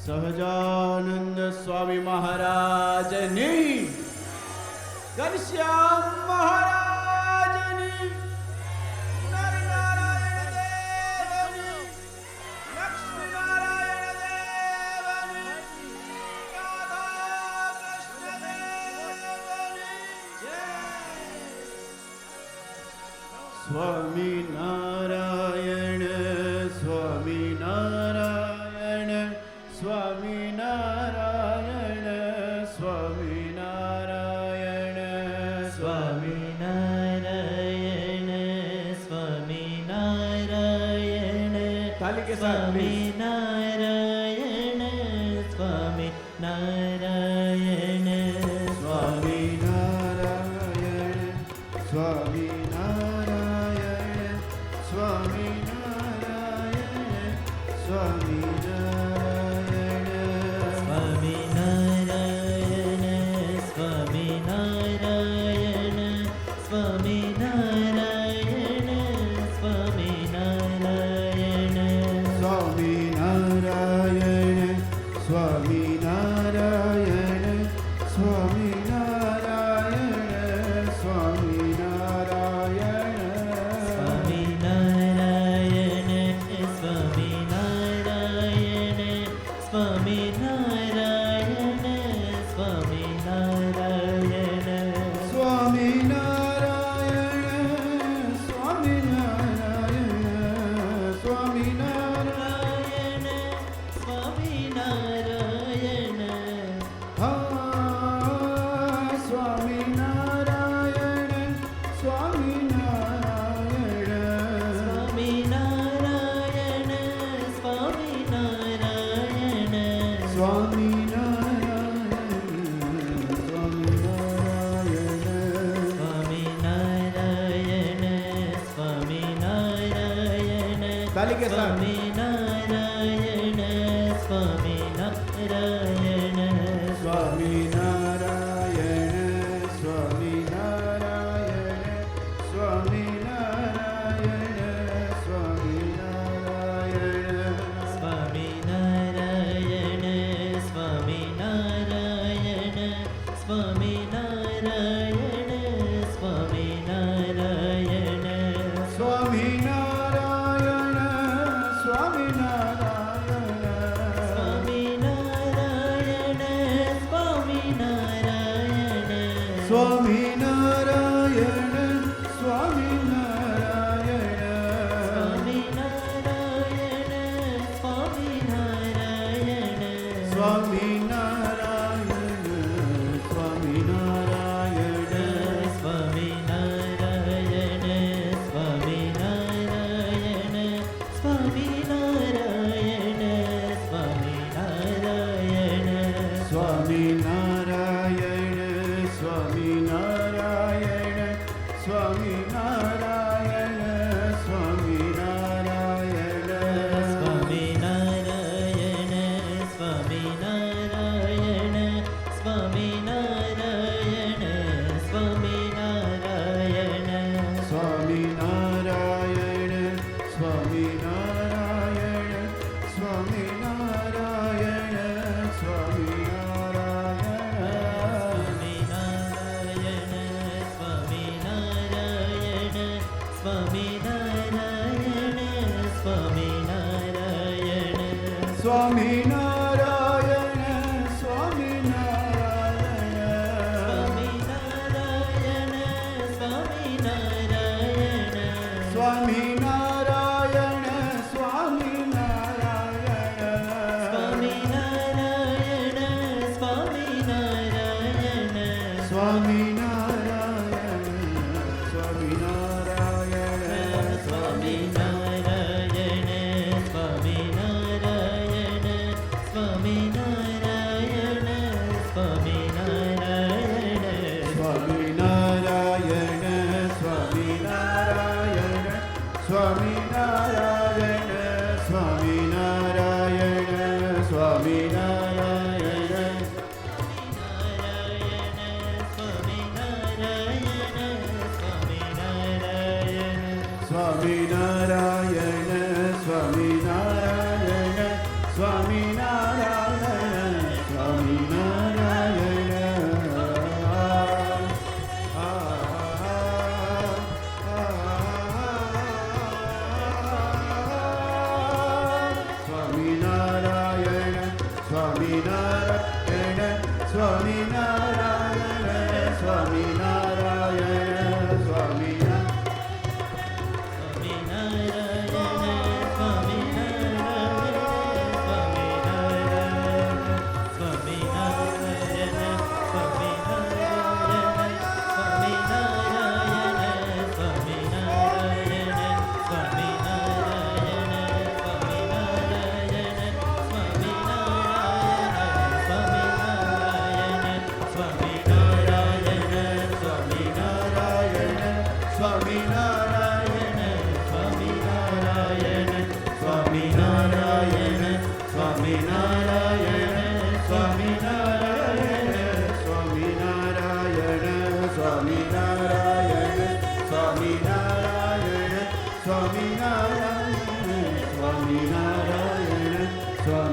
સહજાનંદ સ્વામી મહારાજની, ઘનશ્યામ મહારાજની, નરનારાયણ દેવની, લક્ષ્મીનારાયણ દેવની, રાધા કૃષ્ણ દેવની જય. સ્વામિનારાયણ સ્વામિનારાયણ સ્વામિનારાયણ સ્વામિનારાયણ સ્વામિનારાયણ સ્વામિનારાયણ તાલી કે સાથ સ્વામિનારાયણ સ્વામિનારાયણ સ્વામિનારાયણ સ્વામિનારાયણ સ્વામિનારાયણ સ્વામિનારાયણ સ્વામિનારાયણ સ્વામિનારાયણ સ્વામિનારાયણ સ્વામિનારાયણ સ્વામિનારાયણ સ્વામિનારાયણ તાલી કે સાથ સ્વામિનારાયણ સ્વામિનારાયણ સ્વામિનારાયણ સ્વામિનારાયણ સ્વામિનારાયણ સ્વામિનારાયણ સ્વામિનારાયણ સ્વામિનારાયણ સ્વામિનારાયણ સ્વામિનારાયણ સ્વામિનારાયણ સ્વામિનારાયણ સ્વામિનારાયણ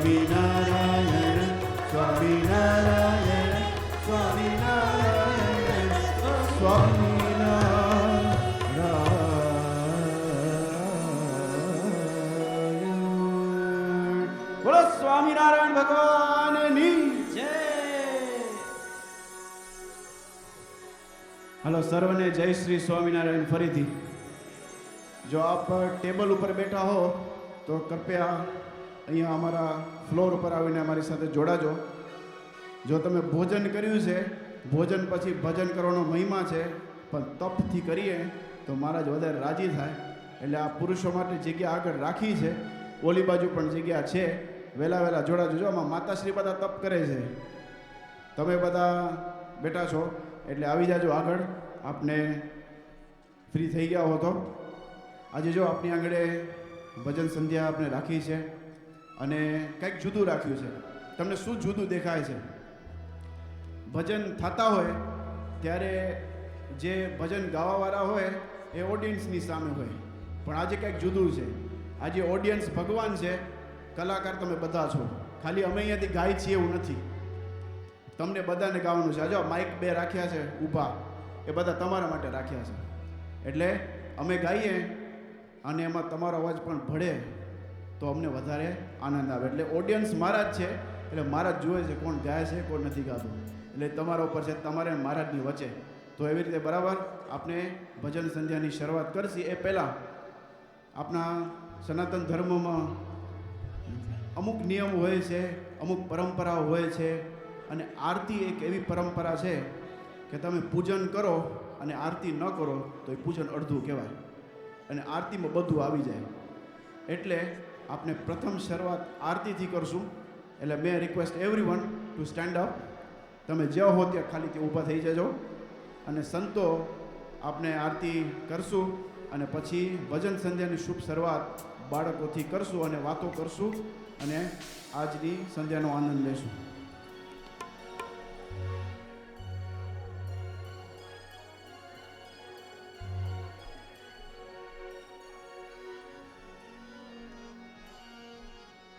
સ્વામિનારાયણ સ્વામિનારાયણ સ્વામિનારાયણ સ્વામિનારાયણ. બોલો સ્વામિનારાયણ ભગવાનની જય. હલો સર્વને જય શ્રી સ્વામિનારાયણ. ફરીથી જો આપ ટેબલ ઉપર બેઠા હો તો કૃપયા અહીંયા અમારા ફ્લોર ઉપર આવીને અમારી સાથે જોડાજો. જો તમે ભોજન કર્યું છે, ભોજન પછી ભજન કરવાનો મહિમા છે, પણ તપથી કરીએ તો મહારાજ વધારે રાજી થાય. એટલે આ પુરુષો માટે જગ્યા આગળ રાખી છે, ઓલી બાજુ પણ જગ્યા છે. વહેલા વહેલા જોડાજો. જો આમાં માતાશ્રી બધા તપ કરે છે, તમે બધા બેઠા છો એટલે આવી જાજો આગળ. આપને ફ્રી થઈ ગયા હો તો આજે જો આપની આંગળે ભજન સંધ્યા આપણે રાખી છે અને કંઈક જુદું રાખ્યું છે. તમને શું જુદું દેખાય છે? ભજન થતા હોય ત્યારે જે ભજન ગાવાવાળા હોય એ ઓડિયન્સની સામે હોય, પણ આજે કંઈક જુદું છે. આજે ઓડિયન્સ ભગવાન છે, કલાકાર તમે બધા છો. ખાલી અમે અહીંયાથી ગાય છીએ એવું નથી, તમને બધાને ગાવાનું છે. જો માઇક બે રાખ્યા છે ઊભા, એ બધા તમારા માટે રાખ્યા છે. એટલે અમે ગાઈએ અને એમાં તમારો અવાજ પણ ભળે તો અમને વધારે આનંદ આવે. એટલે ઓડિયન્સ મારા જ છે, એટલે મારા જ જુએ છે કોણ ગાય છે કોણ નથી ગાતું. એટલે તમારા ઉપર છે, તમારે મહારાજની વચ્ચે. તો એવી રીતે બરાબર આપણે ભજન સંધ્યાની શરૂઆત કરશી. એ પહેલાં આપણા સનાતન ધર્મમાં અમુક નિયમ હોય છે, અમુક પરંપરાઓ હોય છે, અને આરતી એક એવી પરંપરા છે કે તમે પૂજન કરો અને આરતી ન કરો તો એ પૂજન અડધું કહેવાય, અને આરતીમાં બધું આવી જાય. એટલે આપણે પ્રથમ શરૂઆત આરતીથી કરશું. એટલે may request everyone to stand up. તમે જ્યાં હો ત્યાં ખાલી ત્યાં ઊભા થઈ જજો, અને સંતો આપણે આરતી કરશું અને પછી ભજન સંધ્યાની શુભ શરૂઆત બાળકોથી કરશું અને વાતો કરશું અને આજની સંધ્યાનો આનંદ લેશું.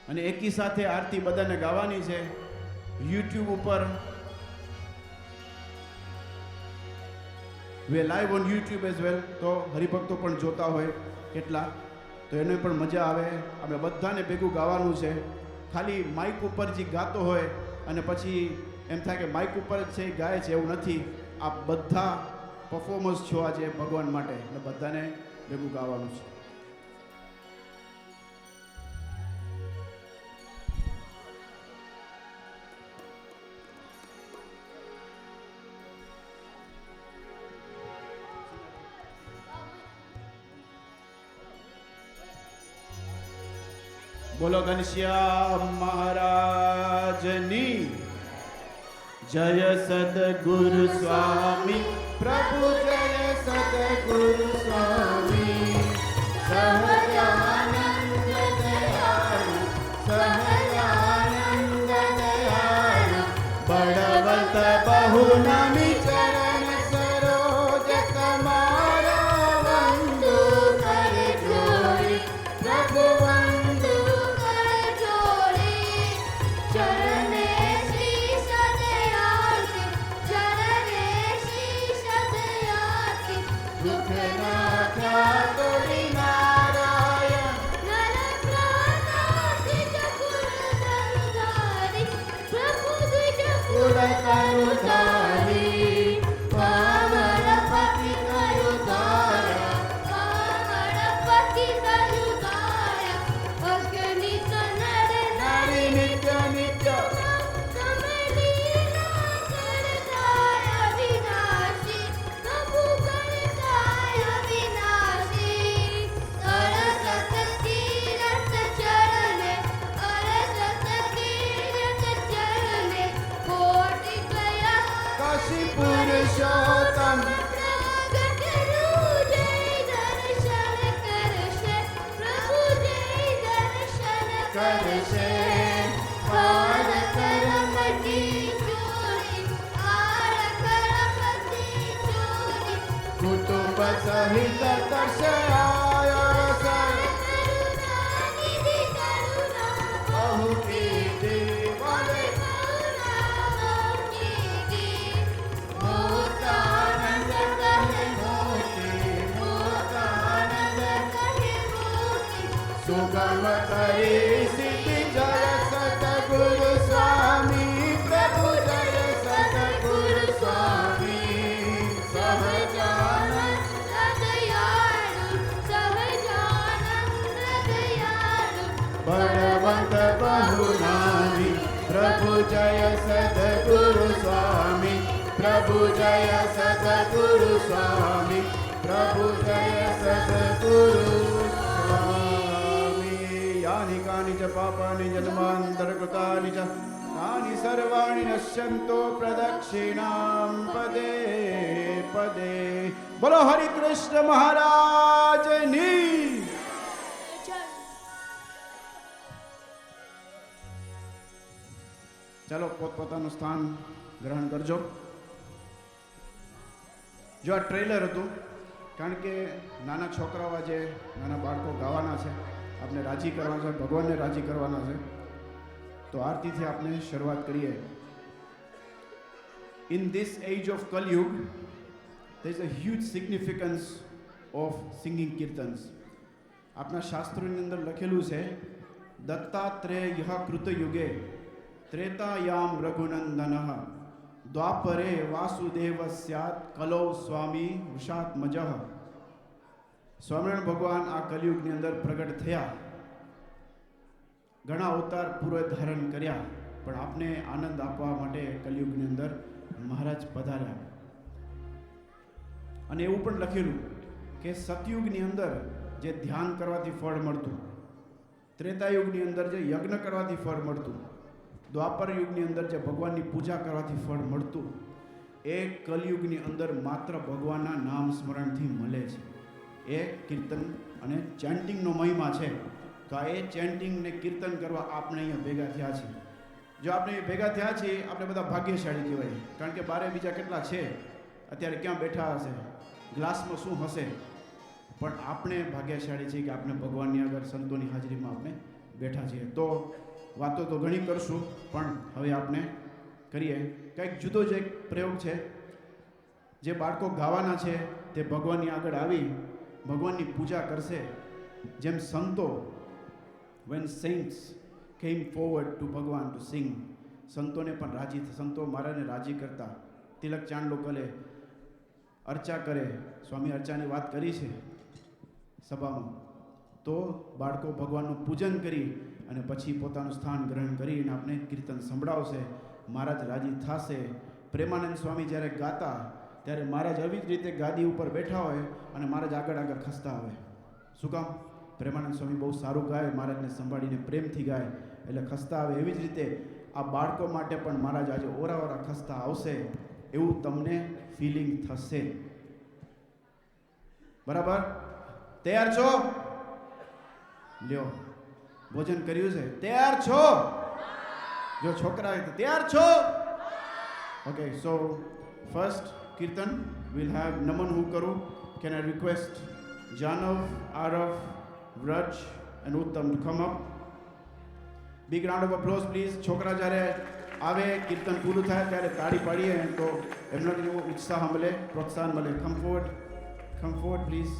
અને એકી સાથે આરતી બધાને ગાવાની છે. યુટ્યુબ ઉપર way live on YouTube as well. તો હરિભક્તો પણ જોતા હોય કેટલા, તો એને પણ મજા આવે. આપણે બધાને ભેગું ગાવાનું છે. ખાલી માઇક ઉપર જે ગાતો હોય અને પછી એમ થાય કે માઇક ઉપર જ છે ગાય છે, એવું નથી. આ બધા પરફોર્મન્સ છો આજે ભગવાન માટે, એટલે બધાને ભેગું ગાવાનું છે. બોલો ઘનશ્યામ મહારાજની જય. સદગુરુ સ્વામી પ્રભુ જય. સદગુરુ સ્વામી સહજાનંદ દયાળુ સહજાનંદ દયાળુ બળવંત બહુ નમી ચરણ સરોજ તમારા વંદુ કર જોડી પ્રભુ પુરુષોત્તમ કરશે પાર કરમતી ચોરી આળ કરમતી ચોરી કુટુંબ સહિત કરશે આયો સર બહુ કી प्रभु जय सद्गुरु स्वामी, प्रभु जय सद्गुरु स्वामी, प्रभु जय सद्गुरु स्वामी। यानि कानि च पापानि जन्मान्तरकृतानि च तानि सर्वाणि नश्यन्तो प्रदक्षिणां पदे पदे। बोलो हरि कृष्ण महाराज नी। चलो પોતપોતાનું સ્થાન ગ્રહણ કરજો। જો આ ટ્રેલર હતું, કારણ કે નાના છોકરાઓ આજે નાના બાળકો ગાવાના છે, આપણે રાજી કરવાના છે, ભગવાનને રાજી કરવાના છે, તો આરતીથી આપણે શરૂઆત કરીએ। In this age of Kalyug there is a huge significance of singing kirtans. આપણા શાસ્ત્રોની અંદર લખેલું છે, દત્તાત્રેય કૃત યુગે ત્રેતાયામ રઘુનંદનઃ દ્વાપરે વાસુદેવ સ્યાત કલૌ સ્વામી વૃષાત્મજઃ। સ્વામિનારાયણ ભગવાન આ કલયુગની અંદર પ્રગટ થયા, ઘણા અવતાર પૂર્વ ધારણ કર્યા, પણ આપને આનંદ આપવા માટે કલયુગની અંદર મહારાજ પધાર્યા। અને એવું પણ લખેલું કે સતયુગની અંદર જે ધ્યાન કરવાથી ફળ મળતું, ત્રેતાયુગની અંદર જે યજ્ઞ કરવાથી ફળ મળતું, દ્વાપર યુગની અંદર જે ભગવાનની પૂજા કરવાથી ફળ મળતું, એ કલયુગની અંદર માત્ર ભગવાનના નામ સ્મરણથી મળે છે। એ કીર્તન અને ચેન્ટિંગનો મહિમા છે। તો આ એ ચેન્ટિંગ ને કીર્તન કરવા આપણે અહીંયા ભેગા થયા છીએ। જો આપણે ભેગા થયા છીએ, આપણે બધા ભાગ્યશાળી કહેવાય, કારણ કે બારે બીજા કેટલા છે, અત્યારે ક્યાં બેઠા હશે, ગ્લાસમાં શું હશે, પણ આપણે ભાગ્યશાળી છીએ કે આપણે ભગવાનની આગળ સંતોની હાજરીમાં આપણે બેઠા છીએ। તો વાતો તો ઘણી કરશું, પણ હવે આપણે કરીએ કંઈક જુદો જ એક પ્રયોગ છે। જે બાળકો ગાવાના છે તે ભગવાનની આગળ આવી ભગવાનની પૂજા કરશે, જેમ સંતો when saints came forward to ભગવાન to sing, સંતોને પણ રાજી, સંતો મારાને રાજી કરતા, તિલક ચાંદલો કરે, અર્ચા કરે, સ્વામી અર્ચાની વાત કરી છે સભામાં, તો બાળકો ભગવાનનું પૂજન કરી અને પછી પોતાનું સ્થાન ગ્રહણ કરીને આપણે કીર્તન સંભળાવશે, મહારાજ રાજી થશે। પ્રેમાનંદ સ્વામી જ્યારે ગાતા ત્યારે મહારાજ આવી જ રીતે ગાદી ઉપર બેઠા હોય અને મહારાજ આગળ આગળ ખસતા આવે। શું કામ? પ્રેમાનંદ સ્વામી બહુ સારું ગાય, મહારાજને સંભાળીને પ્રેમથી ગાય એટલે ખસતા આવે। એવી જ રીતે આ બાળકો માટે પણ મહારાજ આજે ઓરા ઓરા ખસતા આવશે, એવું તમને ફિલિંગ થશે। બરાબર? તૈયાર છો? લ્યો, ભોજન કર્યું છે? તૈયાર છો? જો છોકરા તૈયાર છો? Okay, so first Kirtan we'll have નમન હું કરું. Can I request Janav, Arav, Vraj and Uttam to come up? Big round of applause please. છોકરા જ્યારે આવે, કીર્તન પૂરું થાય ત્યારે તાળી પાડીએ તો એમનો જેવો ઉત્સાહ મળે, પ્રોત્સાહન મળે. Come forward please.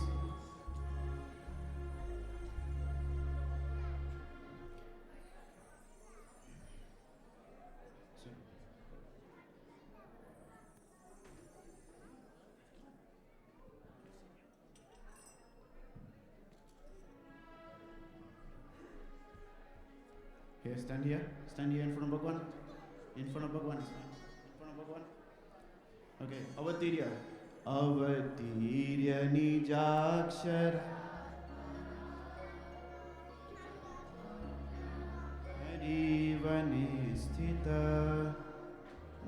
Okay, stand here in front of Bhagwan. In front of Bhagwan. In front of Bhagwan. Okay, Avatirya. Avatirya Nijakshara Harivane Sthita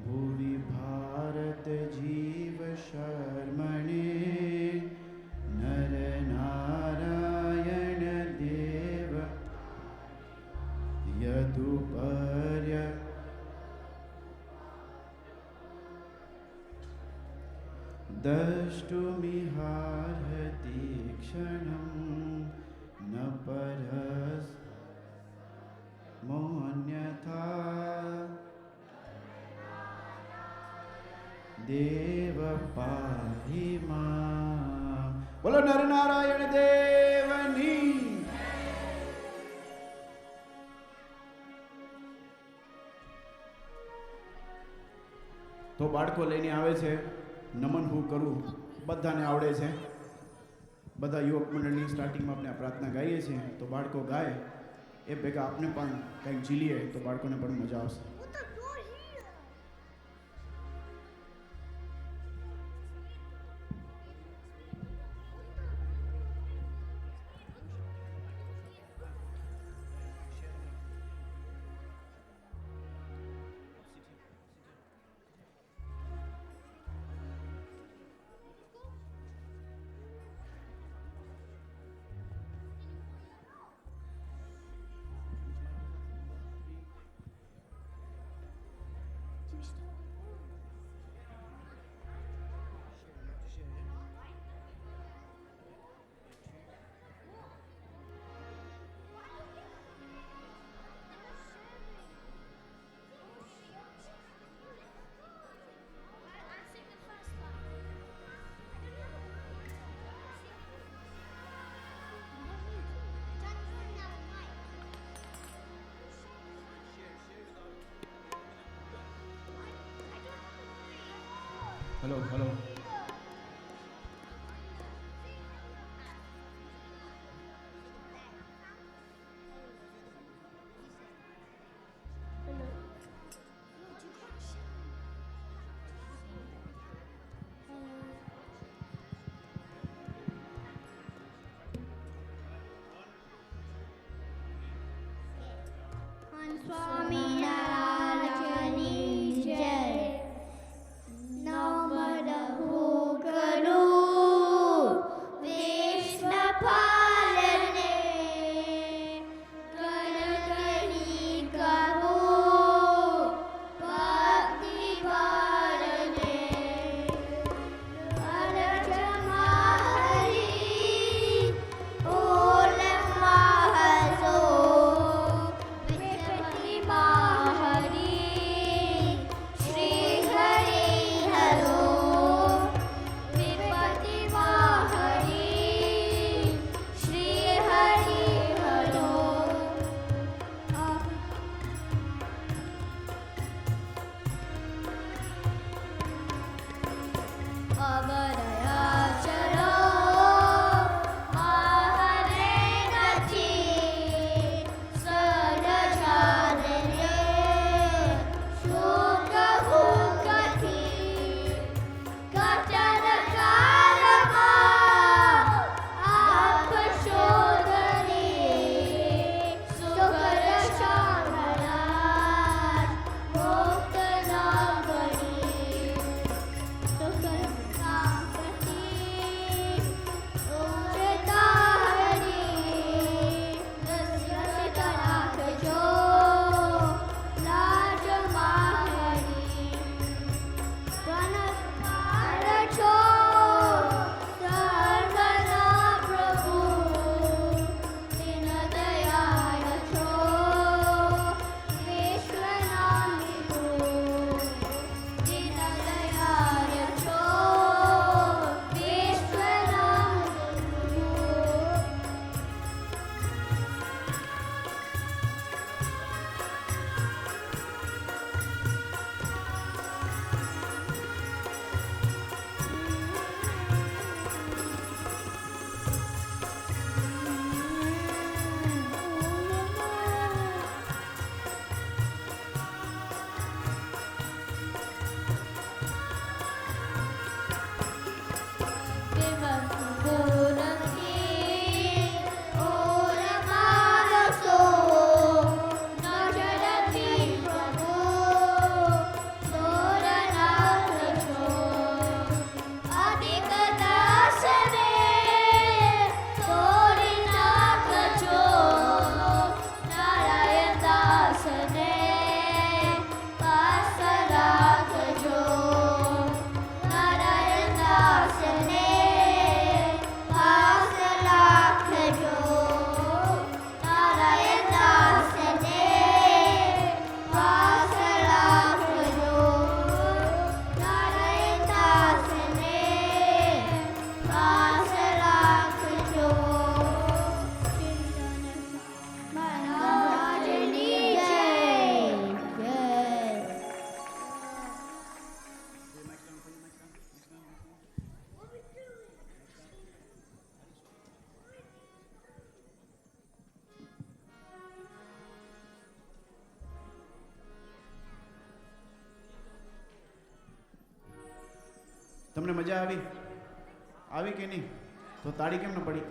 Bhuvi Bharat Jeeva Sharmane Nar Narayana Deva Yaduparya Dashtumiharhati kshanam na paras monyatha deva pahi mam. Bolo Nar Narayana Devani. તો બાળકો લઈને આવે છે, નમન હું કરું, બધાને આવડે છે, બધા યુવક મંડળની સ્ટાર્ટિંગમાં આપણે આ પ્રાર્થના ગાઈએ છીએ, તો બાળકો ગાય એ ભેગા આપણે પણ કંઈક ઝીલીએ તો બાળકોને પણ મજા આવશે. Hello hello. સ્વામિનારાયણની જય. નમઃ કરું વિષ્ણુપાલને કનકની કહું ભક્તિવાળને અરજમાં હરી ઓલમાં હસો વિપતિમાં હરી શ્રી હરિ હરો વિપતિમાં હરી શ્રી હરિ હરો. અવરયા ચલો મારે નથી સદજાને શું કહું કથી કચર કાળમાં આપ શોધની સુકર શામળા મુક્ત ના ગણી સુકર કાપતી ઉજતા હરી દસ્યત રાખજો લાજમાં હરી પ્રાણપાર છો સર્વના પ્રભુ દિન દયાળ છો વિશ્વના વિભુ દિન દયાળ છો વિશ્વના વિભુ. તમને મજા આવી? આવી કે નહીં? તો તાળી કેમ ન પડી?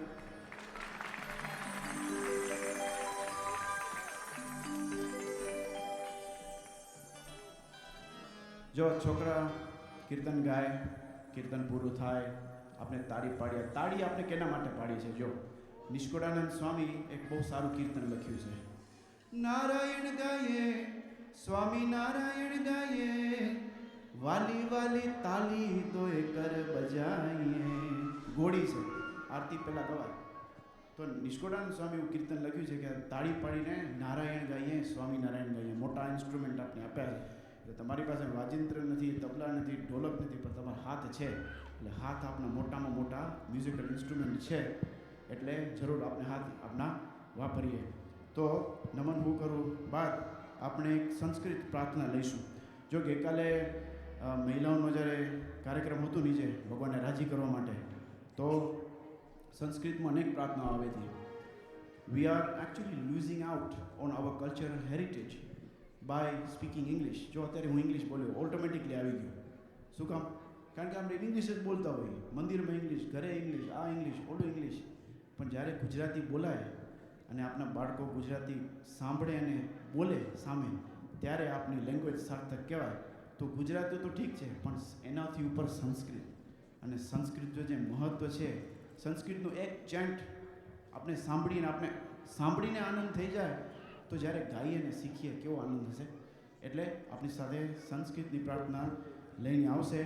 જો છોકરા કીર્તન ગાય, કીર્તન પૂરું થાય, આપણે તાળી પાડીએ. તાળી આપણે કેના માટે પાડી છે? જો નિષ્કુળાનંદ સ્વામી એક બહુ સારું કીર્તન લખ્યું છે. નારાયણ ગાયે સ્વામી નારાયણ ગાયે વાલી વાલી તાલી તોય કર બજાઈએ. ગોળી છે, આરતી પહેલા ગવાય. તો નિષ્કુળાનંદ સ્વામી એવું કીર્તન લખ્યું છે કે તાળી પાડીને નારાયણ ગાઈએ, સ્વામિનારાયણ ગાઈએ. મોટા ઇન્સ્ટ્રુમેન્ટ આપણે આપ્યા છે. એટલે તમારી પાસે વાજિંત્ર નથી, તબલા નથી, ઢોલક નથી, પણ તમારા હાથ છે. એટલે હાથ આપણા મોટામાં મોટા મ્યુઝિકલ ઇન્સ્ટ્રુમેન્ટ છે. એટલે જરૂર આપણે હાથ આપણા વાપરીએ. તો નમન હું કરું બાદ આપણે એક સંસ્કૃત પ્રાર્થના લઈશું. જો ગઈકાલે મહિલાઓનો જ્યારે કાર્યક્રમ હતો નીચે ભગવાનને રાજી કરવા માટે, તો સંસ્કૃતમાં અનેક પ્રાર્થનાઓ આવી હતી. We are actually losing out on our cultural heritage by speaking English. જો અત્યારે હું ઇંગ્લિશ બોલ્યો, ઓટોમેટિકલી આવી ગયું. શું કામ? કારણ કે આપણે ઇંગ્લિશ જ બોલતા હોઈએ, મંદિરમાં ઇંગ્લિશ, ઘરે ઇંગ્લિશ, આ ઇંગ્લિશ, ઓલું ઇંગ્લિશ. પણ જ્યારે ગુજરાતી બોલાય અને આપણા બાળકો ગુજરાતી સાંભળે અને બોલે સામે, ત્યારે આપણી લેંગ્વેજ સાર્થક કહેવાય. તો ગુજરાતી તો ઠીક છે, પણ એનાથી ઉપર સંસ્કૃત, અને સંસ્કૃતનું જે મહત્ત્વ છે, સંસ્કૃતનું એક ચેન્ટ આપણે સાંભળીને આનંદ થઈ જાય, તો જ્યારે ગાઈએ અને શીખીએ કેવો આનંદ હશે. એટલે આપણી સાથે સંસ્કૃતની પ્રાર્થના લઈને આવશે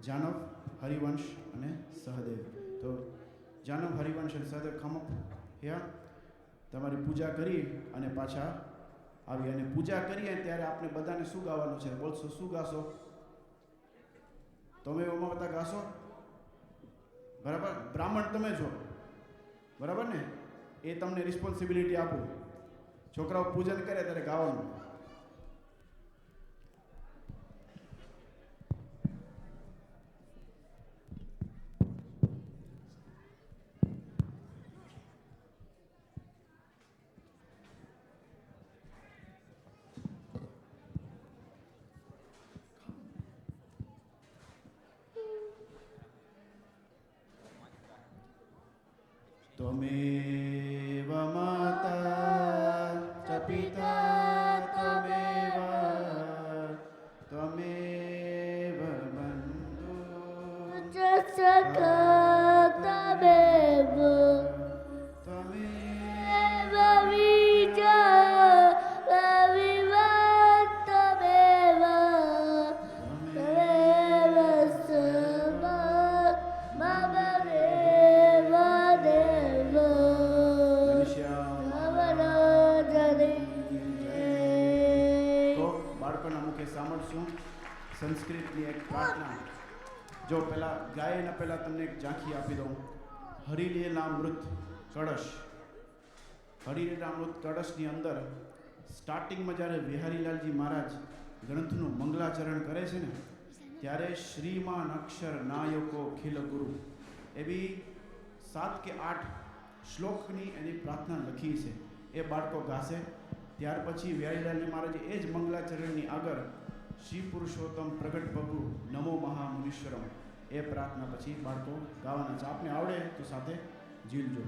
જાનવ, હરિવંશ અને સહદેવ. તો જાનવ, હરિવંશ અને સહદેવ ખમ યા તમારી પૂજા કરી અને પાછા આવી. અને પૂજા કરીએ ત્યારે આપણે બધાને શું ગાવાનું છે? બોલશો, શું ગાશો? તમે એમાં બધા ગાશો, બરાબર? બ્રાહ્મણ તમે છો, બરાબર ને? એ તમને રિસ્પોન્સિબિલિટી આપું. છોકરાઓ પૂજન કરે ત્યારે ગાવાનું. त्वमेव माता च पिता त्वमेव बन्धु तमेव त्वमेव विवात्तमेव तमेव सर्वा मम देव देव તો બાળકોના મુખે સાંભળશું સંસ્કૃતની એક પ્રાર્થના. જો પહેલાં ગાય એના પહેલાં તમને એક ઝાંખી આપી દઉં. હરિલીલામૃત કળશ. હરિલીલામૃત કળશની અંદર સ્ટાર્ટિંગમાં જ્યારે વિહારીલાલજી મહારાજ ગ્રંથનું મંગલાચરણ કરે છે ને, ત્યારે શ્રીમાન અક્ષર નાયકો ખિલ ગુરુ એવી 7 કે 8 શ્લોકની એની પ્રાર્થના લખી છે. એ બાળકો ગાશે. ત્યાર પછી વિહારીલાલજી મહારાજે એ જ મંગલાચરણની આગળ શ્રી પુરુષોત્તમ પ્રગટ પ્રભુ નમો મહામુનીશ્વરમ એ પ્રાર્થના પછી બાળકો ગાવાના છે. આપને આવડે તો સાથે ઝીલજો.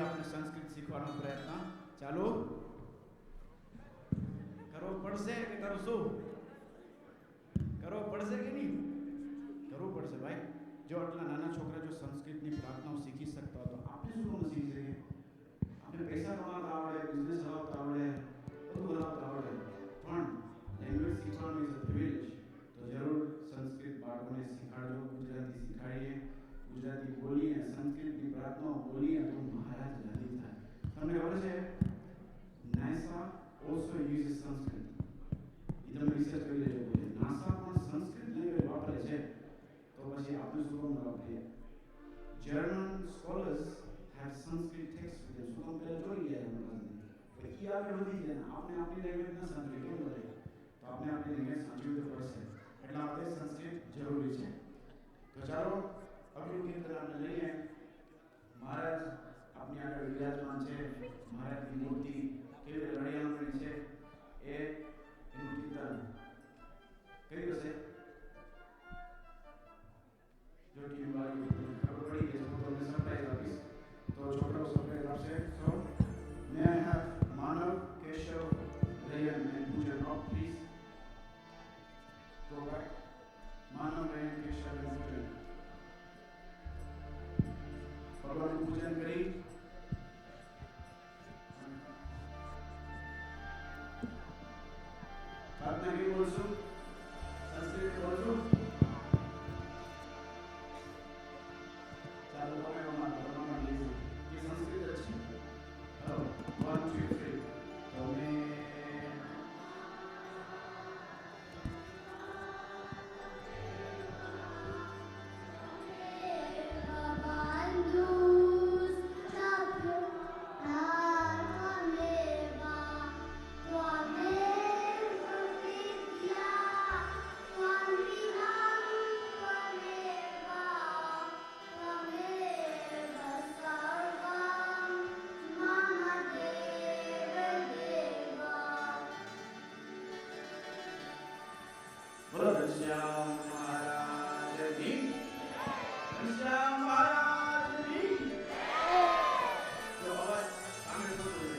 બાળકને સંસ્કૃત શીખવાનો પ્રયત્ન ચાલુ કરવો પડશે કે કરશું? કરવો પડશે કે નહીં? કરવું પડશે ભાઈ. જો આટલા નાના છોકરા જો સંસ્કૃતની પ્રાર્થનાઓ શીખી શકતા હોય તો આપણે શું કામ શીખી શકીએ? આપણે પૈસા કમાતા આવડે, બિઝનેસ ચલાવતા આવડે, બધું હલાવતા આવડે, પણ લેંગ્વેજ શીખવાનું ઇઝ અ પ્રિવિલેજ. તો જરૂર સંસ્કૃત બાળકોને શીખાડજો, ગુજરાતી શીખાડીએ, ગુજરાતી બોલીએ, સંસ્કૃતની પ્રાર્થનાઓ બોલીએ તો મહારાજ રાજી થાય. તમને ખબર છે નાસા ઓલ્સો યુઝ સંસ્કૃત. એ તમે રિસર્ચ કરી લેજો. નાસા પણ સંસ્કૃત લેંગ્વેજ વાપરે છે, તો પછી આપણે શું કામ વાપરીએ? German scholars have Sanskrit text with them. શું કામ પહેલા જોઈ ગયા એમના પાસે? એ આગળ વધી ગયા. આપણે આપણી લેંગ્વેજ ના સમજી કેમ કરે? તો આપણે આપણી લેંગ્વેજ સમજવી તો પડશે. એટલે આપણે સંસ્કૃત જરૂરી છે. તો ચાલો અગલું કીર્તન આપણે લઈએ. મહારાજ આપની આગળ વિરાજમાન છે. મહારાજની મૂર્તિ કેવી રીતે રળિયામણી છે એ એનું કીર્તન કયું હશે? જો ટીમ વાળી ખબર પડી ગઈ તો તમને સરપ્રાઈઝ આપીશ. તો છોકરાઓ સરપ્રાઈઝ આપશે. So may I have Manav, Keshav, Ryan and Pujan of please. તો ભાઈ માનવ, રયન, કેશવ એન્ડ પૂજન ભગવાનનું પૂજન કરી પ્રાર્થના કેવી બોલશું? સંસ્કૃત બોલશું. ચાલો તમે અમારા લીધું એ સંસ્કૃત જ છે. હલો 1 2 3 તમે બોલો ઘનશ્યામ મહારાજની. ઘનશ્યામ મહારાજની. જો અવાજ સામે થતો હોય.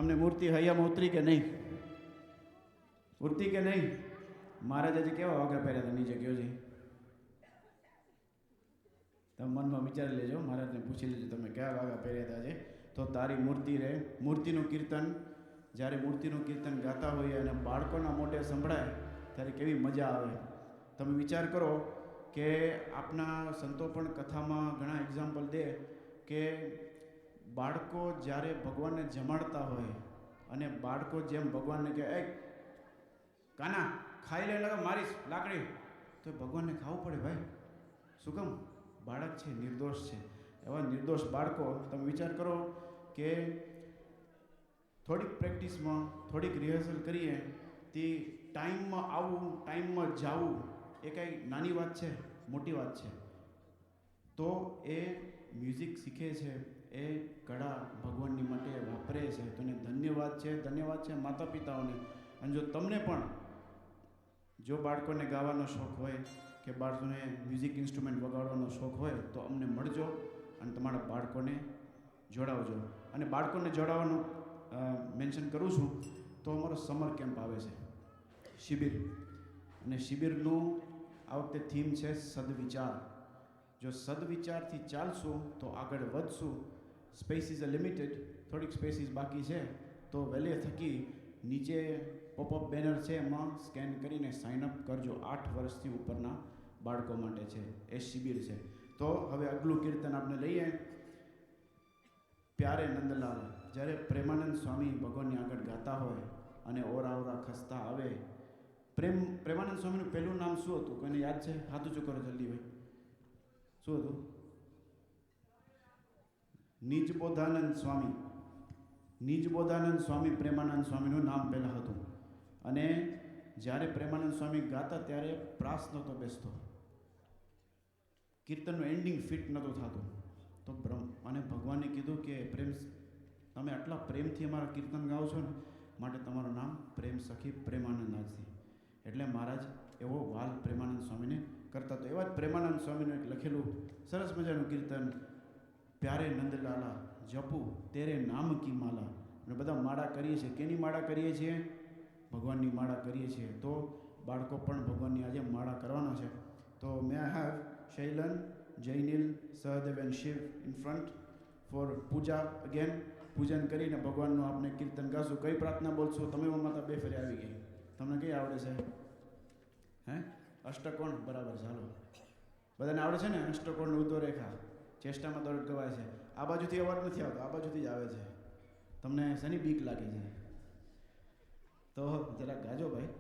તમને મૂર્તિ હૈયામાં ઉતરી કે નહીં? ઉતરી કે નહીં? મહારાજાજી કેવા વાઘા પહેર્યા હતા નીચે કયો છે? તમે મનમાં વિચારી લેજો, મહારાજને પૂછી લેજો તમે કયા વાઘા પહેર્યા હતા છે. તો તારી મૂર્તિ રે. મૂર્તિનું કીર્તન, જ્યારે મૂર્તિનું કીર્તન ગાતા હોઈએ અને બાળકોના મોઢે સંભળાય ત્યારે કેવી મજા આવે. તમે વિચાર કરો કે આપના સંતો પણ કથામાં ઘણા એક્ઝામ્પલ દે કે બાળકો જ્યારે ભગવાનને જમાડતા હોય અને બાળકો જેમ ભગવાનને કહે એ કાના ખાઈ લે લગા મારીશ લાકડી, તો ભગવાનને ખાવું પડે ભાઈ. શું કામ? બાળક છે, નિર્દોષ છે. એવા નિર્દોષ બાળકો તમે વિચાર કરો કે થોડીક પ્રેક્ટિસમાં, થોડીક રિહર્સલ કરીએ તે ટાઈમમાં આવવું, ટાઈમમાં જવું એ કાંઈ નાની વાત છે? મોટી વાત છે. તો એ મ્યુઝિક શીખે છે, એ કળા ભગવાનની માટે વાપરે છે. તો એને ધન્યવાદ છે, ધન્યવાદ છે માતા પિતાઓને. અને જો તમને પણ જો બાળકોને ગાવાનો શોખ હોય કે બાળકોને મ્યુઝિક ઇન્સ્ટ્રુમેન્ટ વગાડવાનો શોખ હોય તો અમને મળજો અને તમારા બાળકોને જોડાવજો. અને બાળકોને જોડાવાનું મેન્શન કરું છું તો અમારો સમર કેમ્પ આવે છે, શિબિર. અને શિબિરનું આ વખતે થીમ છે સદવિચાર. જો સદવિચારથી ચાલશું તો આગળ વધશું. સ્પેસીસ લિમિટેડ, થોડીક સ્પેસીસ બાકી છે. તો વહેલે થકી નીચે પોપઅપ બેનર છે, એમાં સ્કેન કરીને સાઇન અપ કરજો. 8 વર્ષથી ઉપરના બાળકો માટે છે એ શિબિર છે. તો હવે અગલું કીર્તન આપણે લઈએ. પ્યારે નંદલાલ. જ્યારે પ્રેમાનંદ સ્વામી ભગવાનની આગળ ગાતા હોય અને ઓરા ઓરા ખસતા આવે. પ્રેમાનંદ સ્વામીનું પહેલું નામ શું હતું? કોઈને યાદ છે? હાથ ઊંચું કરો જલ્દી ભાઈ. શું હતું? નિજબોધાનંદ સ્વામી. નિજબોધાનંદ સ્વામી પ્રેમાનંદ સ્વામીનું નામ પહેલાં હતું. અને જ્યારે પ્રેમાનંદ સ્વામી ગાતા ત્યારે પ્રાસ નહોતો બેસતો, કીર્તનનું એન્ડિંગ ફિટ નહોતું થતું. તો અને ભગવાને કીધું કે પ્રેમ, તમે આટલા પ્રેમથી અમારા કીર્તન ગાઓ છો ને, માટે તમારું નામ પ્રેમ સખી પ્રેમાનંદ આજથી. એટલે મહારાજ એવો વાલ પ્રેમાનંદ સ્વામીને કરતા. તો એવા જ પ્રેમાનંદ સ્વામીનું એક લખેલું સરસ મજાનું કીર્તન, પ્યારે નંદલાલા જપુ તેરે નામ કી માલા. અને બધા માળા કરીએ છીએ. કેની માળા કરીએ છીએ? ભગવાનની માળા કરીએ છીએ. તો બાળકો પણ ભગવાનની આજે માળા કરવાના છે. તો may I have Shailan, Jainil, Sahdev and Shiv in front for puja again. પૂજન કરીને ભગવાનનું આપણે કીર્તન ગાશું. કઈ પ્રાર્થના બોલશો? તમે માતા બે ફેરી આવી ગઈ. તમને કઈ આવડે છે? હે? અષ્ટકોણ? બરાબર, ચાલો. બધાને આવડે છે ને? અષ્ટકોણ, ઉદ્ધો રેખા, ચેષ્ટામાં દોડ ગવાય છે. આ બાજુથી અવાજ નથી આવતો, આ બાજુથી જ આવે છે. તમને શેની બીક લાગે છે? તો જરા ગાજો ભાઈ.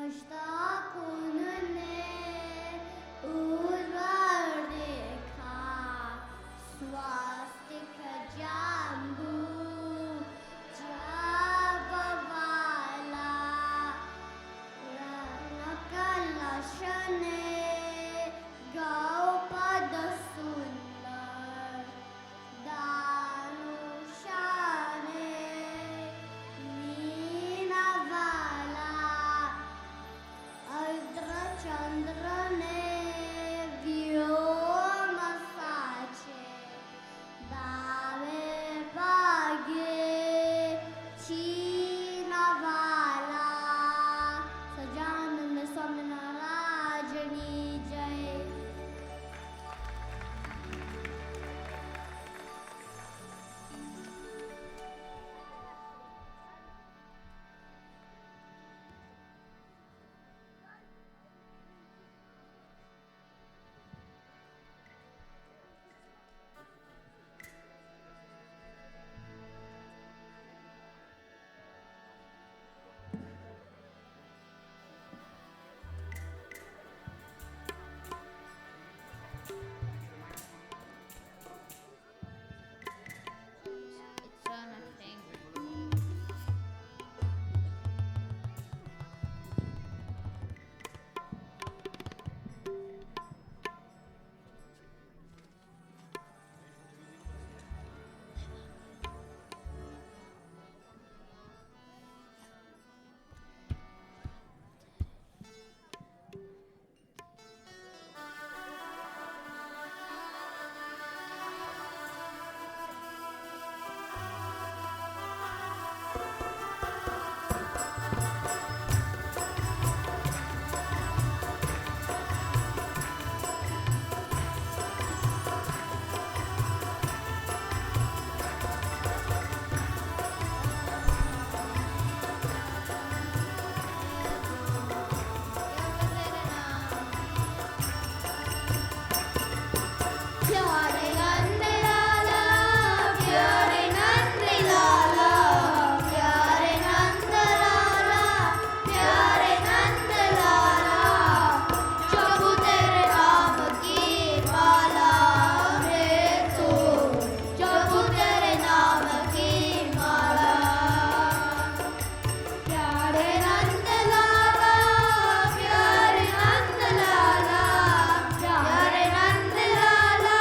અષ્ટકોણને ઉર્વરેખા સ્વાસ્તિક જાંબુ જપવા प्यारे नंद लाला प्यारे नंद लाला प्यारे नंद लाला प्यारे नंद लाला जब तेरे नाम की माला रे तू जब तेरे नाम की माला प्यारे नंद लाला प्यारे नंद लाला प्यारे नंद लाला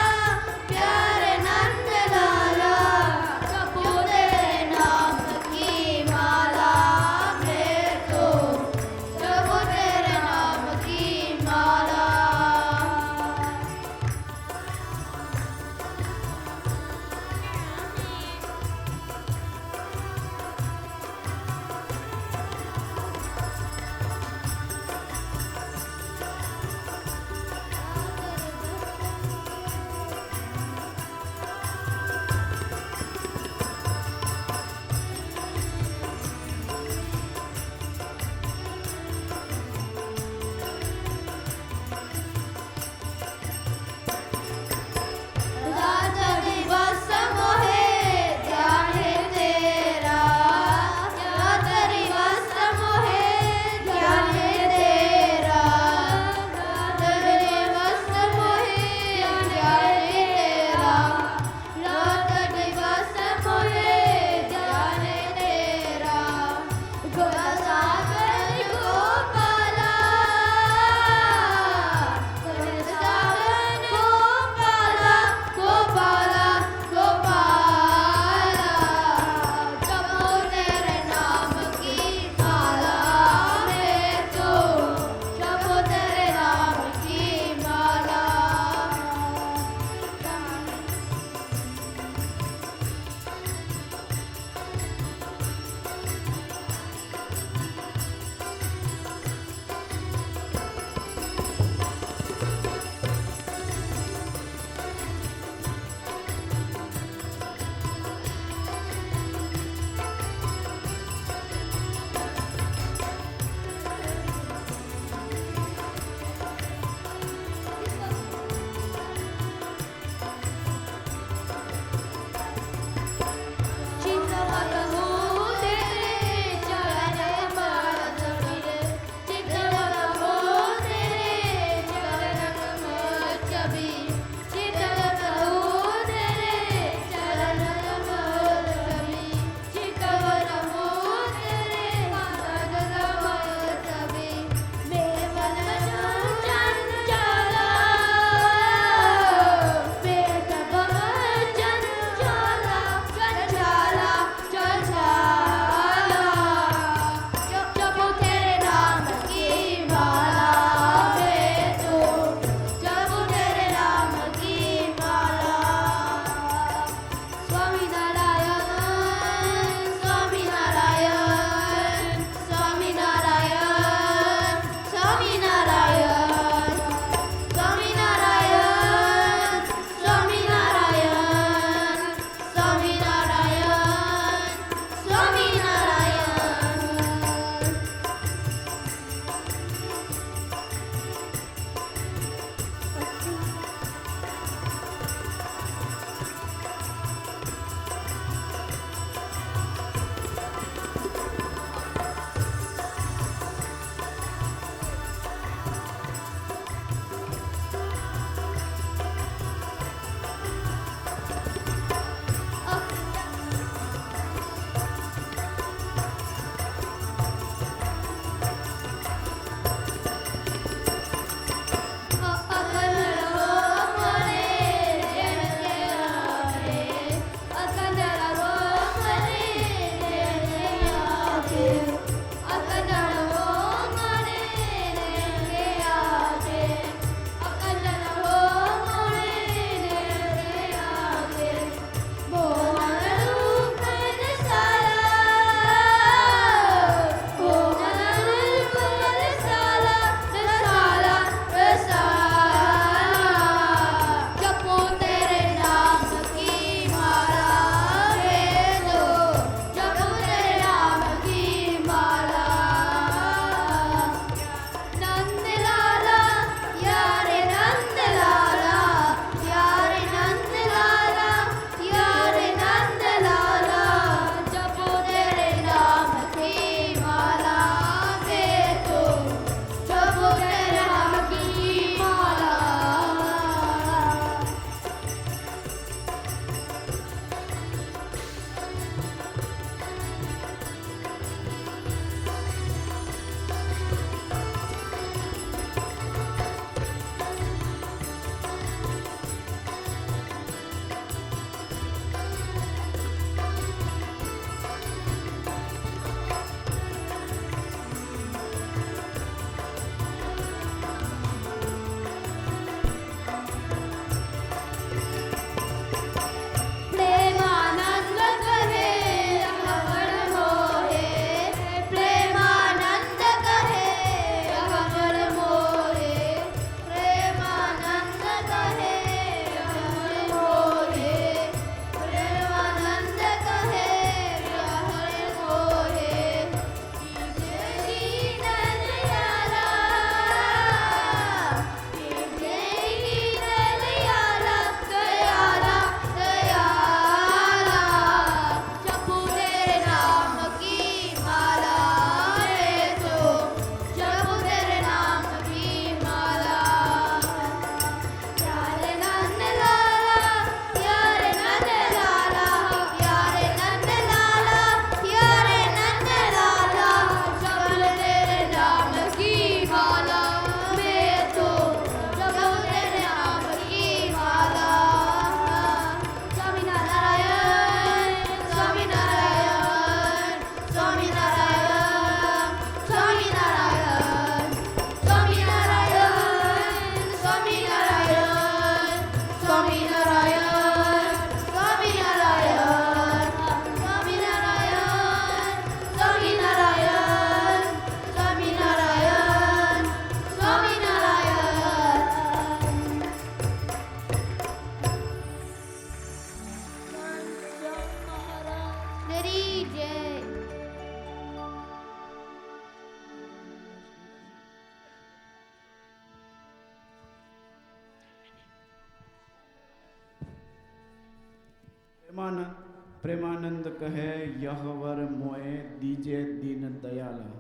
પ્રેમાનંદ કહે યહવર મોએ દીજે દીન દયાલા.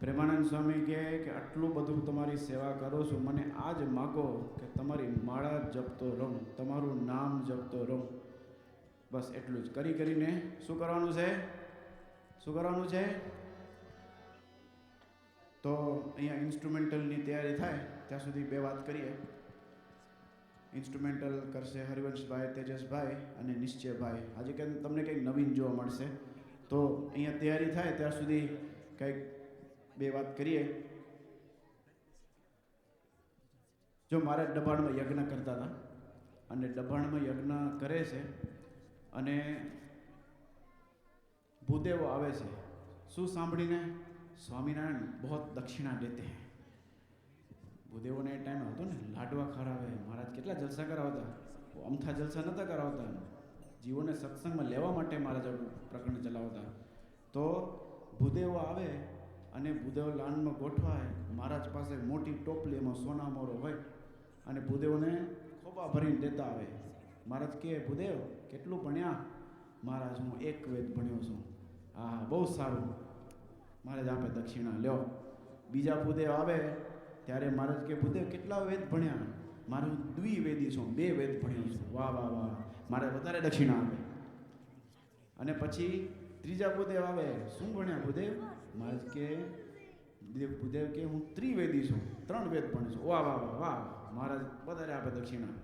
પ્રેમાનંદ સ્વામી કહે કે આટલું બધું તમારી સેવા કરું છું, મને આ જ માગો કે તમારી માળા જપતો રહું, તમારું નામ જપતો રહું. બસ એટલું જ કરીને શું કરવાનું છે? શું કરવાનું છે? તો અહીંયા ઇન્સ્ટ્રુમેન્ટલની તૈયારી થાય ત્યાં સુધી બે વાત કરીએ. ઇન્સ્ટ્રુમેન્ટલ કરશે હરિવંશભાઈ, તેજસભાઈ અને નિશ્ચયભાઈ. આજે કંઈક તમને કંઈક નવીન જોવા મળશે. તો અહીંયા તૈયારી થાય ત્યાં સુધી કંઈક બે વાત કરીએ. જો મારા દબાણમાં યજ્ઞ કરતા હતા અને દબાણમાં યજ્ઞ કરે છે અને ભૂદેવો આવે છે. શું સાંભળીને? સ્વામિનારાયણ બહુ દક્ષિણા દેતે હૈ. ભૂદેવોને એ ટાઈમ હતો ને, લાડવા ખરાવે. મહારાજ કેટલા જલસા કરાવતા, અમથા જલસા નહોતા કરાવતા. જીવોને સત્સંગમાં લેવા માટે મહારાજ પ્રકરણ ચલાવતા. તો ભૂદેવો આવે અને ભૂદેવ લાંડમાં ગોઠવાય. મહારાજ પાસે મોટી ટોપલી, એમાં સોના મોરો હોય અને ભૂદેવને ખોબા ભરીને દેતા આવે. મહારાજ કહે, ભૂદેવ કેટલું ભણ્યા? મહારાજ, હું એક વેદ ભણ્યો છું. હા, બહુ સારું. મહારાજ આપે દક્ષિણા, લ્યો. બીજા ભૂદેવ આવે ત્યારે મહારાજ કે, ભૂદેવ કેટલા વેદ ભણ્યા? મારું દ્વિવેદી છું, 2 વેદ ભણ્યો છું. વાહ વાહ વાહ. મારે વધારે દક્ષિણા આપે. અને પછી ત્રીજા ભૂદેવ આવે, શું ભણ્યા ભૂદેવ? મહારાજ કે, ભૂદેવ કે હું ત્રિવેદી છું, 3 વેદ ભણ્યો છું. વાહ વાહ વાહ વાહ. મહારાજ વધારે આપે દક્ષિણા.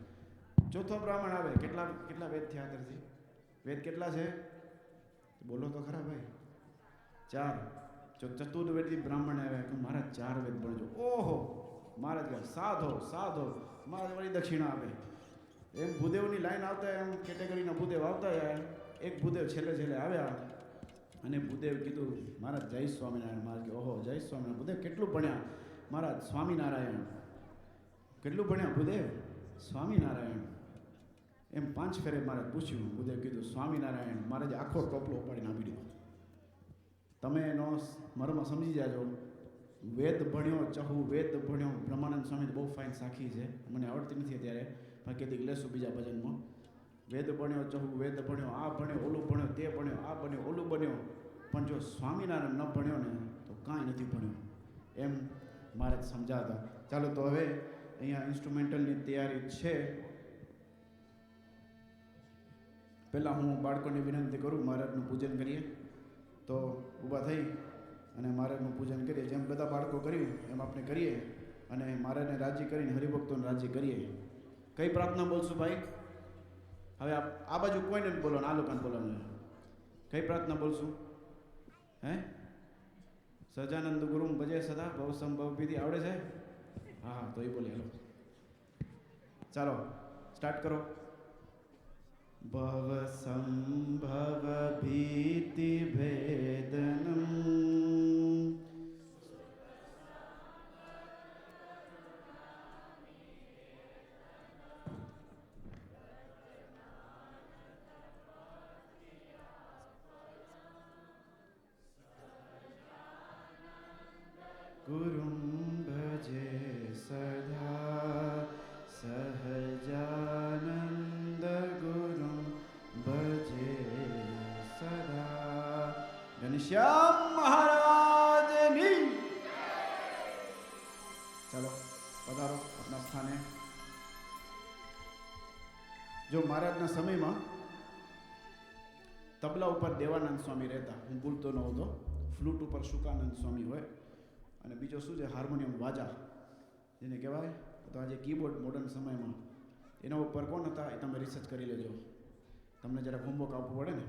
ચોથો બ્રાહ્મણ આવે, કેટલા વેદ થયા અત્યારથી? વેદ કેટલા છે? બોલો તો ખરા ભાઈ. 4. ચતુર્વેદી બ્રાહ્મણ આવે કે મહારાજ 4 વેદ ભણજો. ઓહો. મહારાજ કહે, સાધો સાધો. મહારાજ વળી દક્ષિણા આપે. એમ ભૂદેવની લાઈન આવતા, એમ કેટેગરીના ભૂદેવ આવતા. એક ભૂદેવ છેલ્લે આવ્યા અને ભૂદેવ કીધું, મહારાજ જય સ્વામિનારાયણ. મહારાજ કે, ઓહો જય સ્વામિનારાયણ. ભૂદેવ કેટલું ભણ્યા? મહારાજ સ્વામિનારાયણ. કેટલું ભણ્યા ભૂદેવ? સ્વામિનારાયણ. એમ 5 ફેરે મહારાજ પૂછ્યું. ભૂદેવ કીધું સ્વામિનારાયણ. મહારાજે આખો ટોપલો ઉપાડીને આપી દીધો. તમે એનો મર્મ સમજી જાજો. વેદ ભણ્યો, ચહુ વેદ ભણ્યો. બ્રહ્માનંદ સ્વામી બહુ ફાઇન સાખી છે, મને આવડતી નથી અત્યારે, પણ કીધી લેશું બીજા ભજનમાં. વેદ ભણ્યો, ચહુ વેદ ભણ્યો, આ ભણ્યો, ઓલું ભણ્યો, તે ભણ્યો, આ બન્યો, ઓલું બન્યો, પણ જો સ્વામિનારાયણ ન ભણ્યો ને તો કાંઈ નથી ભણ્યો. એમ મારે સમજાતા. ચાલો તો હવે અહીંયા ઇન્સ્ટ્રુમેન્ટલની તૈયારી છે. પહેલાં હું બાળકોને વિનંતી કરું, મહારાજનું પૂજન કરીએ. તો ઊભા થઈ અને મહારાજનું પૂજન કરીએ. જેમ બધા બાળકો કર્યું એમ આપણે કરીએ અને મહારાજને રાજી કરીને હરિભક્તોને રાજી કરીએ. કઈ પ્રાર્થના બોલશું ભાઈ? હવે આ બાજુ કોઈને જ બોલો, આ લોકોને બોલવાનું. કઈ પ્રાર્થના બોલશું? હે? સજાનંદ ગુરુ ભજે સદા ભવ સંભવ વિધિ આવડે છે? હા, તો એ બોલે. હાલો ચાલો સ્ટાર્ટ કરો. ભવ સંભવ ભીતિ ભેદનમ ગુરુમ ભજે સદા સહજાનંદ ગુરુમ ભજે સદા. ઘનશ્યામ મહારાજની. ચાલો પધારો આપના સ્થાને. જો મહારાજના સમયમાં તબલા ઉપર દેવાનંદ સ્વામી રહેતા, હું ભૂલતો ન હતો. ફ્લૂટ ઉપર શુકાનંદ સ્વામી હોય અને બીજો શું છે, હાર્મોનિયમ વાજા જેને કહેવાય. તો આજે કીબોર્ડ મોડર્ન સમયમાં એના ઉપર કોણ હતા એ તમે રિસર્ચ કરી લેજો. તમને જરા હોમવર્ક આપવું પડે ને.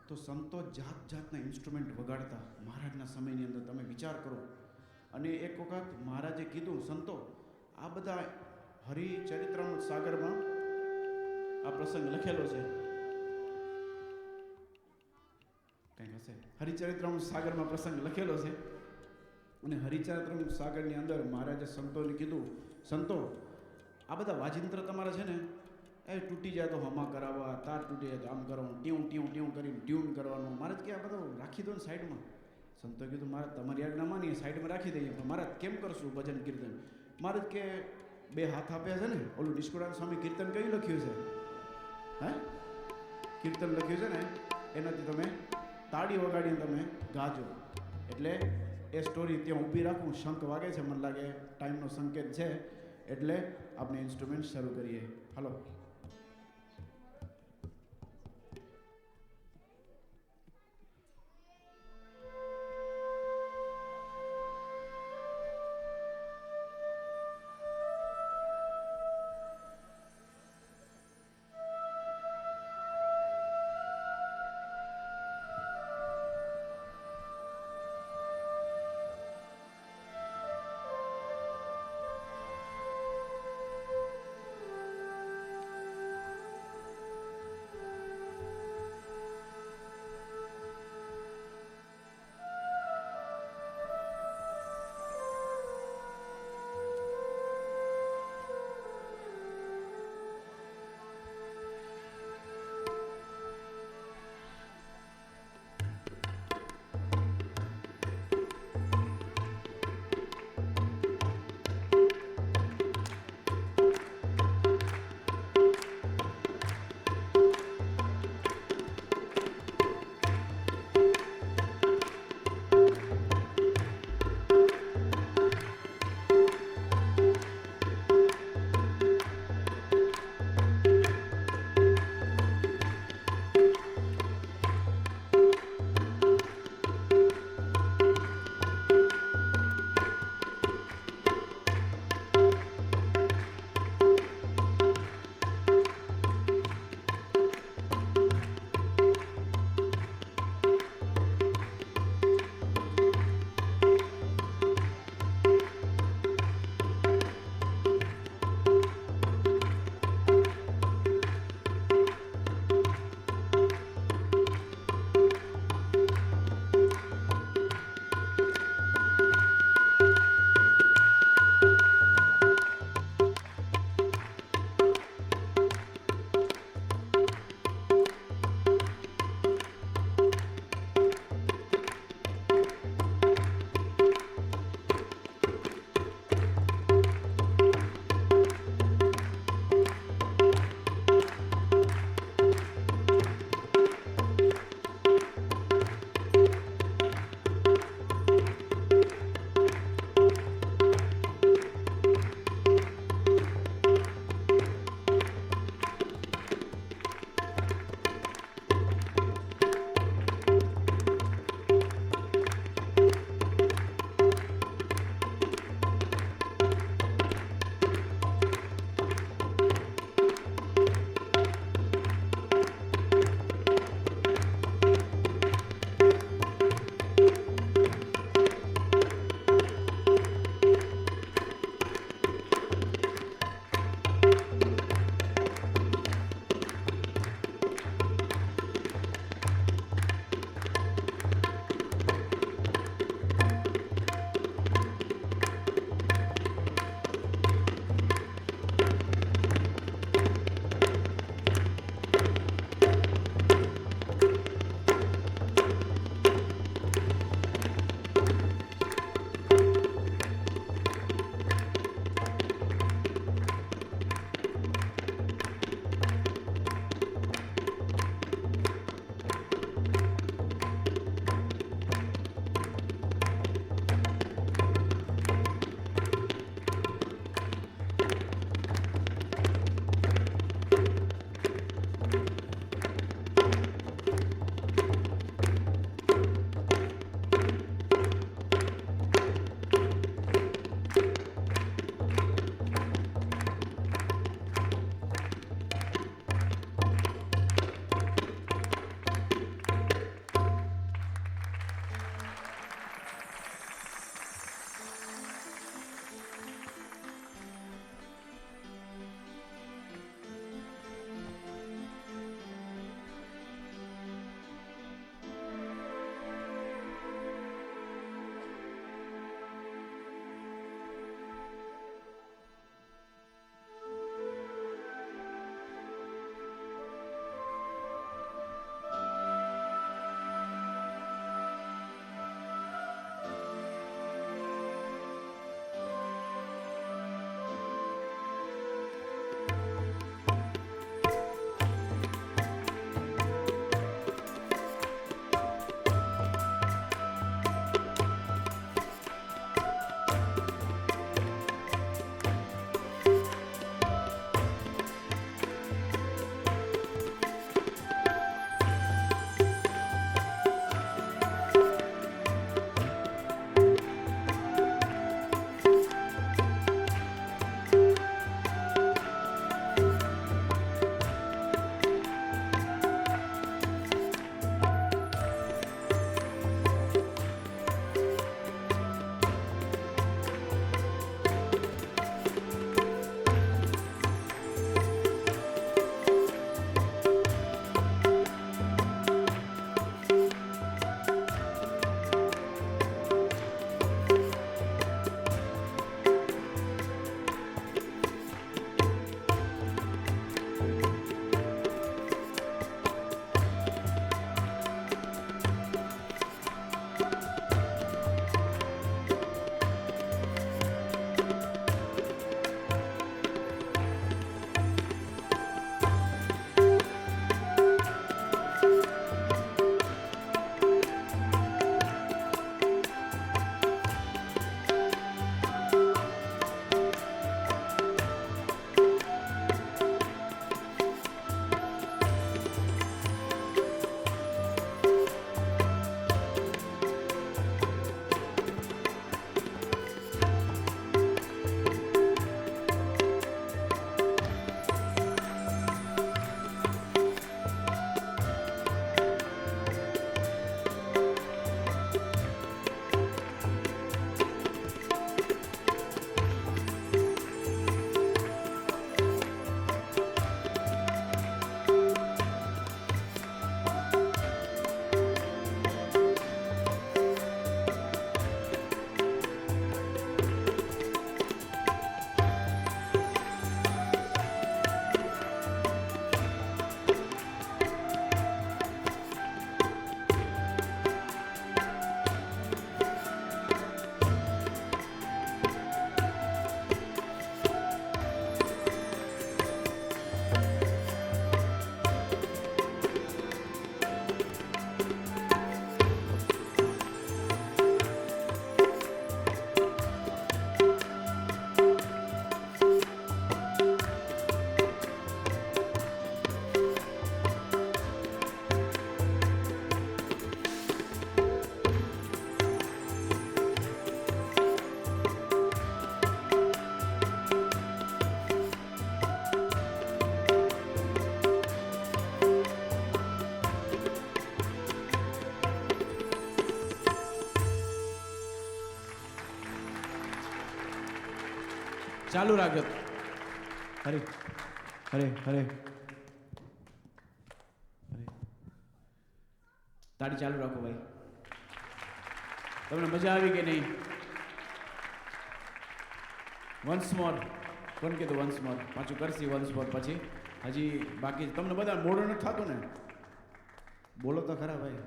તો સંતો જાતના ઇન્સ્ટ્રુમેન્ટ વગાડતા મહારાજના સમયની અંદર. તમે વિચાર કરો. અને એક વખત મહારાજે કીધું, સંતો આ બધા હરિચરિત્રામૃત સાગરમાં આ પ્રસંગ લખેલો છે, કંઈક હશે, હરિચરિત્રામૃત સાગરમાં પ્રસંગ લખેલો છે. અને હરિચરિત્રામૃત સાગરની અંદર મહારાજે સંતોને કીધું, સંતો આ બધા વાજિંત્ર તમારા છે ને એ તૂટી જાય તો હમા કરાવવા, તાર તૂટી જાય તો આમ કરવાનું, ટ્યું કરીને ટ્યુન કરવાનું. મહારાજ કે આ બધું રાખી દો ને સાઈડમાં. સંતો કીધું, મહારાજ તમારી આજ્ઞા માનીએ, સાઈડમાં રાખી દઈએ. પણ મહારાજ કેમ કરશું ભજન કીર્તન? મહારાજ કે 2 હાથ આપ્યા છે ને, ઓલું નિષ્કુળાનંદ સ્વામી કીર્તન કયું લખ્યું છે? હે? કીર્તન લખ્યું છે ને એનાથી તમે તાળી વગાડીને તમે ગાજો. એટલે એ સ્ટોરી ત્યાં ઊભી રાખું. શંખ વાગે છે, મને લાગે ટાઈમનો સંકેત છે, એટલે આપણે ઇન્સ્ટ્રુમેન્ટ શરૂ કરીએ. હાલો. ચાલુ રાખજો. હરે હરે હરે હરે. તાળી ચાલુ રાખો ભાઈ. તમને મજા આવી કે નહીં? વન્સ મોર. કોણ કીધું વન્સ મોર? પાછું કરશી વન્સ મોર. પછી હજી બાકી તમને બધા મોડું નથી થતું ને? બોલો તો ખરા ભાઈ.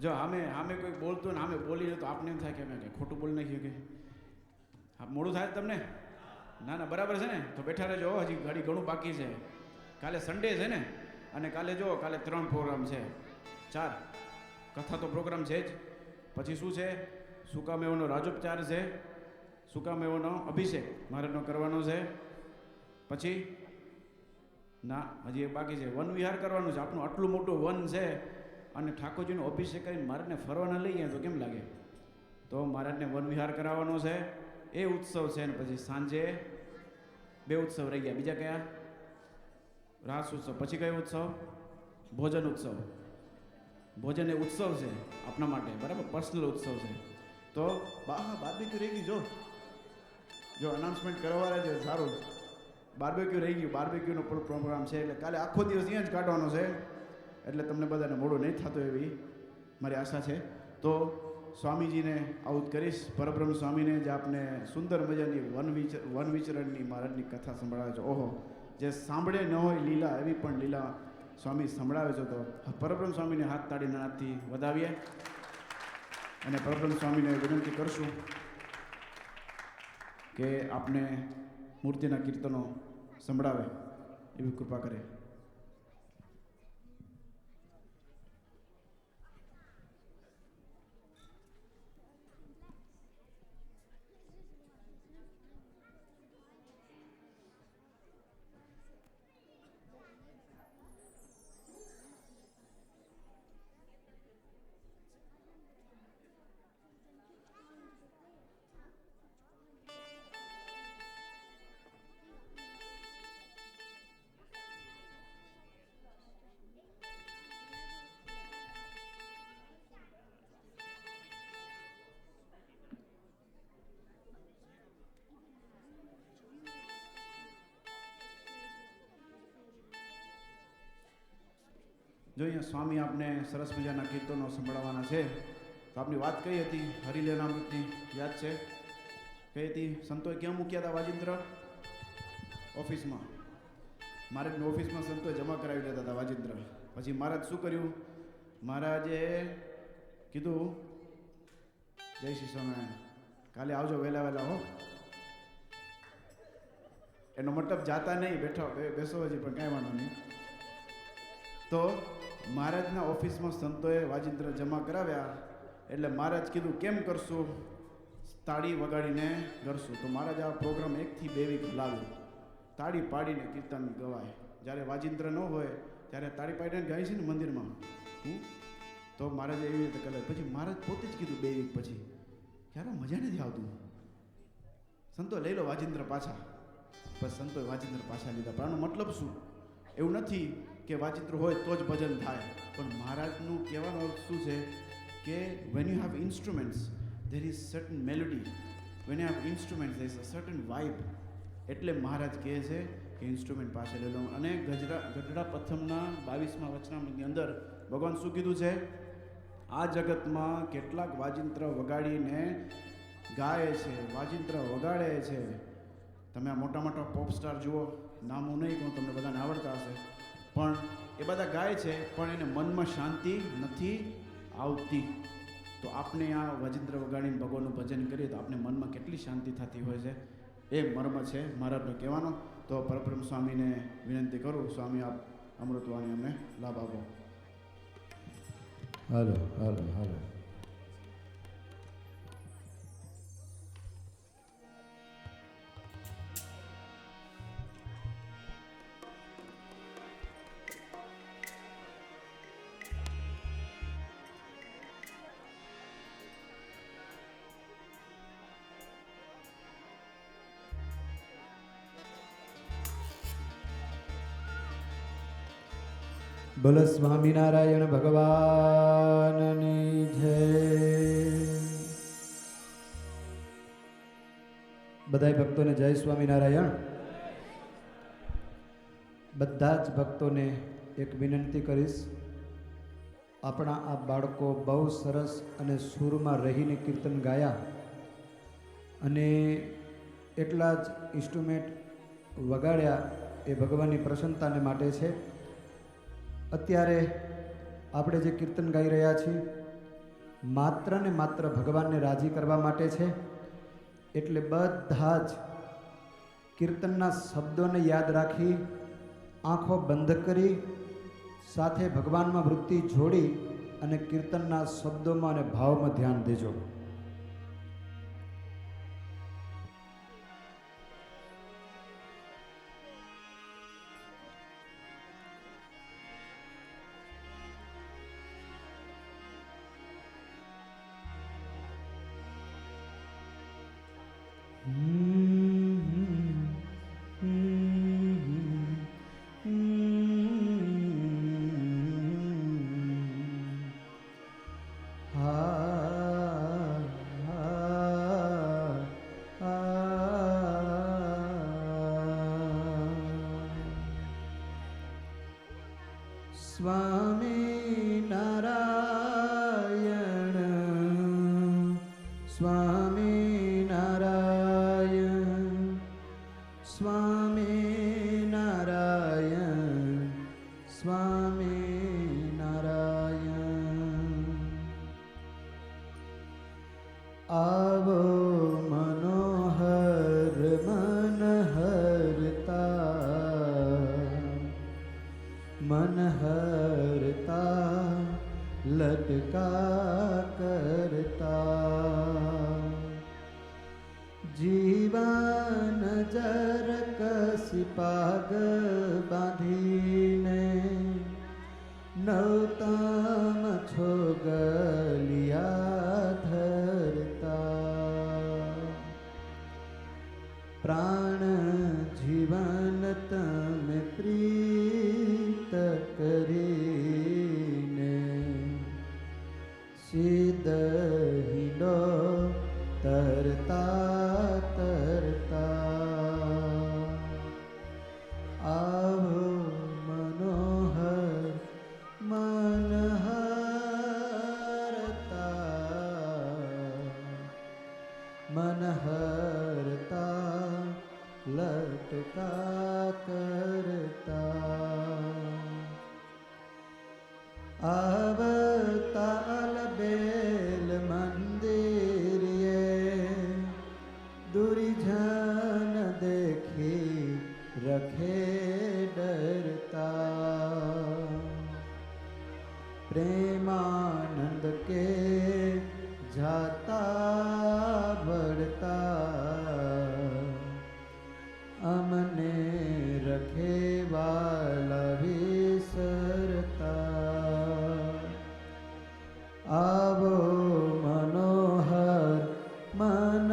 જો આમે કોઈ બોલતું ને આમે બોલીને તો આપને એમ થાય કે અમે ખોટું બોલી નાખ્યું કે મોડું થાય તમને? ના ના બરાબર છે ને? તો બેઠા રહેજો. હજી ઘડી ઘણું બાકી છે. કાલે સન્ડે છે ને? અને કાલે જો કાલે 3 પ્રોગ્રામ છે, 4 કથા તો પ્રોગ્રામ છે જ. પછી શું છે? સુકામેવાનો રાજોપચાર છે, સુકામેવાનો અભિષેક મહારાજનો કરવાનો છે. પછી ના હજી એક બાકી છે, વન વિહાર કરવાનું છે. આપણું આટલું મોટું વન છે અને ઠાકોરજીનો અભિષેક કરીને મહારાજને ફરવાના લઈ ગયા તો કેમ લાગે? તો મહારાજને વન વિહાર કરાવવાનો છે, એ ઉત્સવ છે. અને પછી સાંજે 2 ઉત્સવ રહી ગયા. બીજા કયા? રાસ ઉત્સવ. પછી કયો ઉત્સવ? ભોજન ઉત્સવ. ભોજન એ ઉત્સવ છે આપણા માટે, બરાબર? પર્સનલ ઉત્સવ છે. તો બાર્બેક્યુ રહી ગયું. જો અનાઉન્સમેન્ટ કરવાના છે. સારું, બાર્બેક્યુ રહી ગયું. બાર્બેક્યુનો પણ પ્રોગ્રામ છે એટલે કાલે આખો દિવસ અહીંયા જ કાઢવાનો છે. એટલે તમને બધાને મોડું નહીં થતું એવી મારી આશા છે. તો સ્વામીજીને આવું કરીશ, પરબ્રહ્મ સ્વામીને જે આપને સુંદર મજાની વન વિચરણની મહારાજની કથા સંભળાવે છે. ઓહો, જે સાંભળે ન હોય લીલા એવી પણ લીલા સ્વામી સંભળાવે છે. તો પરબ્રહ્મ સ્વામીને હાથ તાળીના હાથથી વધાવીએ અને પરબ્રહ્મ સ્વામીને વિનંતી કરશું કે આપને મૂર્તિના કીર્તનો સંભળાવે એવી કૃપા કરે. જો અહીંયા સ્વામી આપને સરસ મજાના કીર્તનો સંભળાવવાના છે. તો આપની વાત કઈ હતી? હરિલેનામૃતની યાદ છે? કઈ હતી? સંતોએ ક્યાં મૂક્યા હતા વાજિંત્ર? ઓફિસમાં. મહારાજની ઓફિસમાં સંતોએ જમા કરાવી દેતા હતા વાજિંત્ર. પછી મહારાજ શું કર્યું? મહારાજે કીધું, જય શ્રી સ્વામિનારાયણ, કાલે આવજો વહેલા વહેલા હો. એનો મતલબ જાતા નહીં, બેસો હજી પણ કાંઈ વાંધો નહીં. તો મહારાજના ઓફિસમાં સંતોએ વાજિંત્ર જમા કરાવ્યા એટલે મહારાજ કીધું કેમ કરશું? તાળી વગાડીને કરશું. તો મહારાજ આ પ્રોગ્રામ 1 થી 2 વીક લાવ્યો. તાળી પાડીને કીર્તન ગવાય. જ્યારે વાજિંત્ર ન હોય ત્યારે તાળી પાડીને ગાય છે ને મંદિરમાં. તો મહારાજે એવી રીતે કરે. પછી મહારાજ પોતે જ કીધું 2 વીક પછી, ક્યારે મજા નથી આવતું, સંતો લઈ લો વાજિંત્ર પાછા. બસ સંતોએ વાજિંત્ર પાછા લીધા. પણ આનો મતલબ શું? એવું નથી કે વાજિંત્ર હોય તો જ ભજન થાય, પણ મહારાજનું કહેવાનો અર્થ શું છે કે when you have instruments there is certain melody, when you have instruments there is a certain vibe. એટલે મહારાજ કહે છે કે ઇન્સ્ટ્રુમેન્ટ પાસે લઈ લો. અને ગઢડા પ્રથમના 22મા વચનામૃતની અંદર ભગવાન શું કીધું છે? આ જગતમાં કેટલાક વાજિંત્ર વગાડીને ગાય છે, વાજિંત્ર વગાડે છે. તમે આ મોટા મોટા પોપ સ્ટાર જુઓ, નામ હું નહીં કહું, તમને બધાને આવડતા હશે, પણ એ બધા ગાય છે પણ એને મનમાં શાંતિ નથી આવતી. તો આપણે આ વાજિંત્ર વગાડીને ભગવાનનું ભજન કરીએ તો આપણે મનમાં કેટલી શાંતિ થતી હોય છે, એ મર્મ છે મહારાજનો કહેવાનો. તો પરબ્રહ્મ સ્વામીને વિનંતી કરું, સ્વામી આપ અમૃતવાણી અમને લાભ આપો. હાલો હાલો હાલો. બોલો સ્વામિનારાયણ ભગવાનની જય. બધાય ભક્તોને જય સ્વામિનારાયણ. બધા જ ભક્તોને એક વિનંતી કરીશ. આપણા આ બાળકો બહુ સરસ અને સૂરમાં રહીને કીર્તન ગાયા અને એટલા જ ઇન્સ્ટ્રુમેન્ટ વગાડ્યા એ ભગવાનની પ્રસન્નતાને માટે છે. અત્યારે આપણે જે કીર્તન ગાઈ રહ્યા છીએ માત્ર ને માત્ર ભગવાનને રાજી કરવા માટે છે. એટલે બધા જ કીર્તનના શબ્દોને યાદ રાખી આંખો બંધ કરી સાથે ભગવાનમાં વૃત્તિ જોડી અને કીર્તનના શબ્દોમાં અને ભાવમાં ધ્યાન દેજો. સ્વામિનારાયણ સ્વામિનારાયણ સ્વામિનારાયણ સ્વામિનારાયણ. આવો મનોહર મન હરતા લટકા કરતા જીવન જર કસી પાગ બાંધીને નવતમ છો ગલિયા ધરતા પ્રાણ જીવન તમે પ્રીત કરીને સિદ્ધહીનો તરતા તરતા આવો મનોહર મન હરતા લટકા કરતા આવતાલ બેલ મંદિરે દુર્જન દેખી રખે ડરતા પ્રેમાનંદ કે જાતા બળતા અમને રખે વાલા વિસરતા આવો મનોહર મન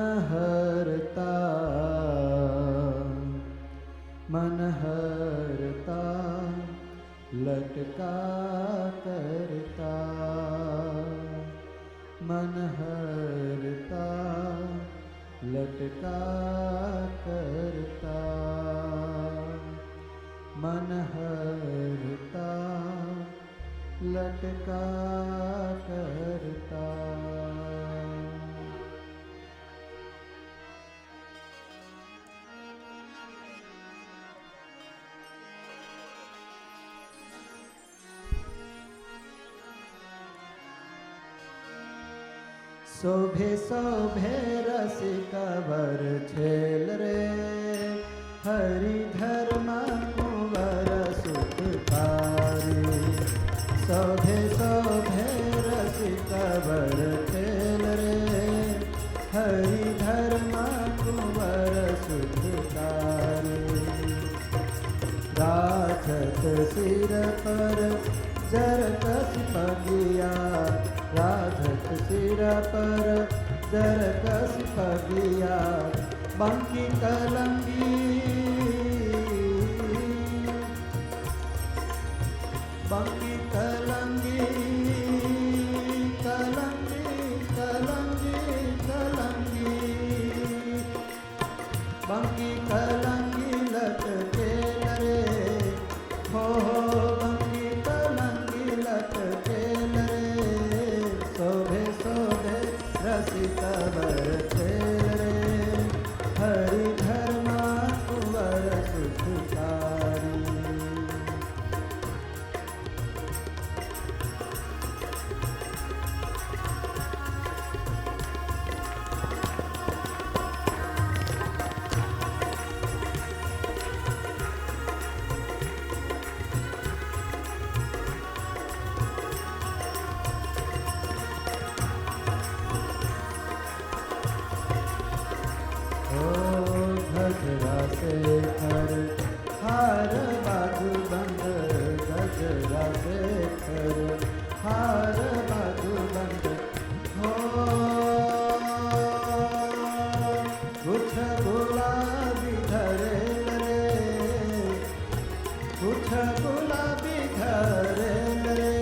હરતા લટકા કરતા મન હરતા લટકા કરતા મન હરતા લટકા કરતા. શોભે શોભે રસિકવર છેલ રે હરિધર્મ કુંવર સુખકારી શોભે શોભે રસિકવર છેલ રે હરિધર્મ કુંવર સુખકારી રાજત સિર પર જરકસ પગિયા राधत सिर पर जरकस पगिया बांकी कलंगी बांकी कलंगी कलंगी कलंगी कलंगी हार बाजू बंद हो कुछ गुलाबी धरेल रे कुछ गुलाबी धरेल रे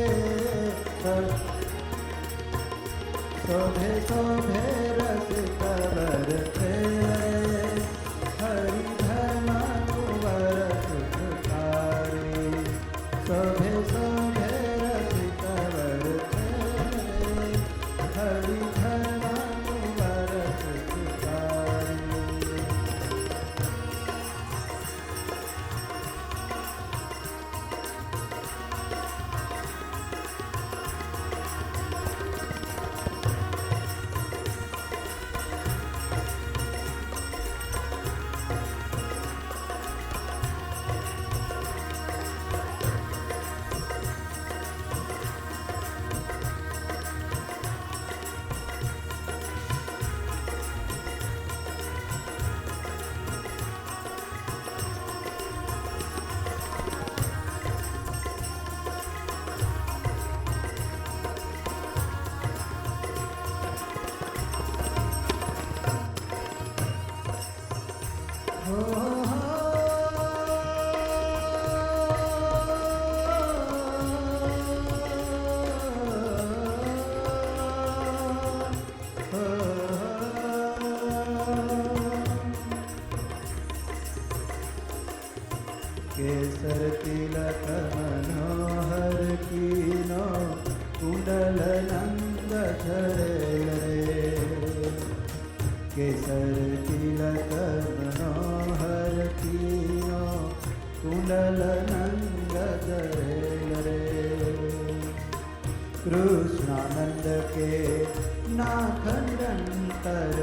शोभे शोभे रस कवर थे हरि धर्म कुंवर सुखकारी शोभे शोभे रस कवर थे हरि धर्म कुंवर सुखकारी केसर तिलक मनोहर कीनो कुंडल नंद झरे रे केसर तिलक मनोहर कीनो कुंडल नंद झरे रे कृष्णानंद के नाथ निरंतर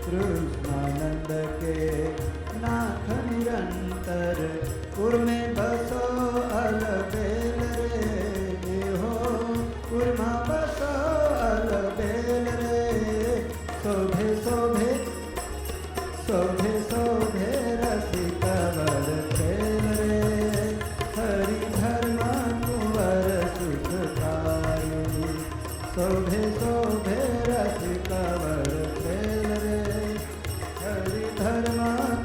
कृष्णानंद के नाथ निरंतर उर में बसो अलबेल रे हो उर्मा बसो अलबेल रे शोभे शोभे शोभे शोभे रसिकवर खेल रे हरि धर्म कुंवर सुखकारी शोभे शोभे रसिकवर खेल रे हरि धर्म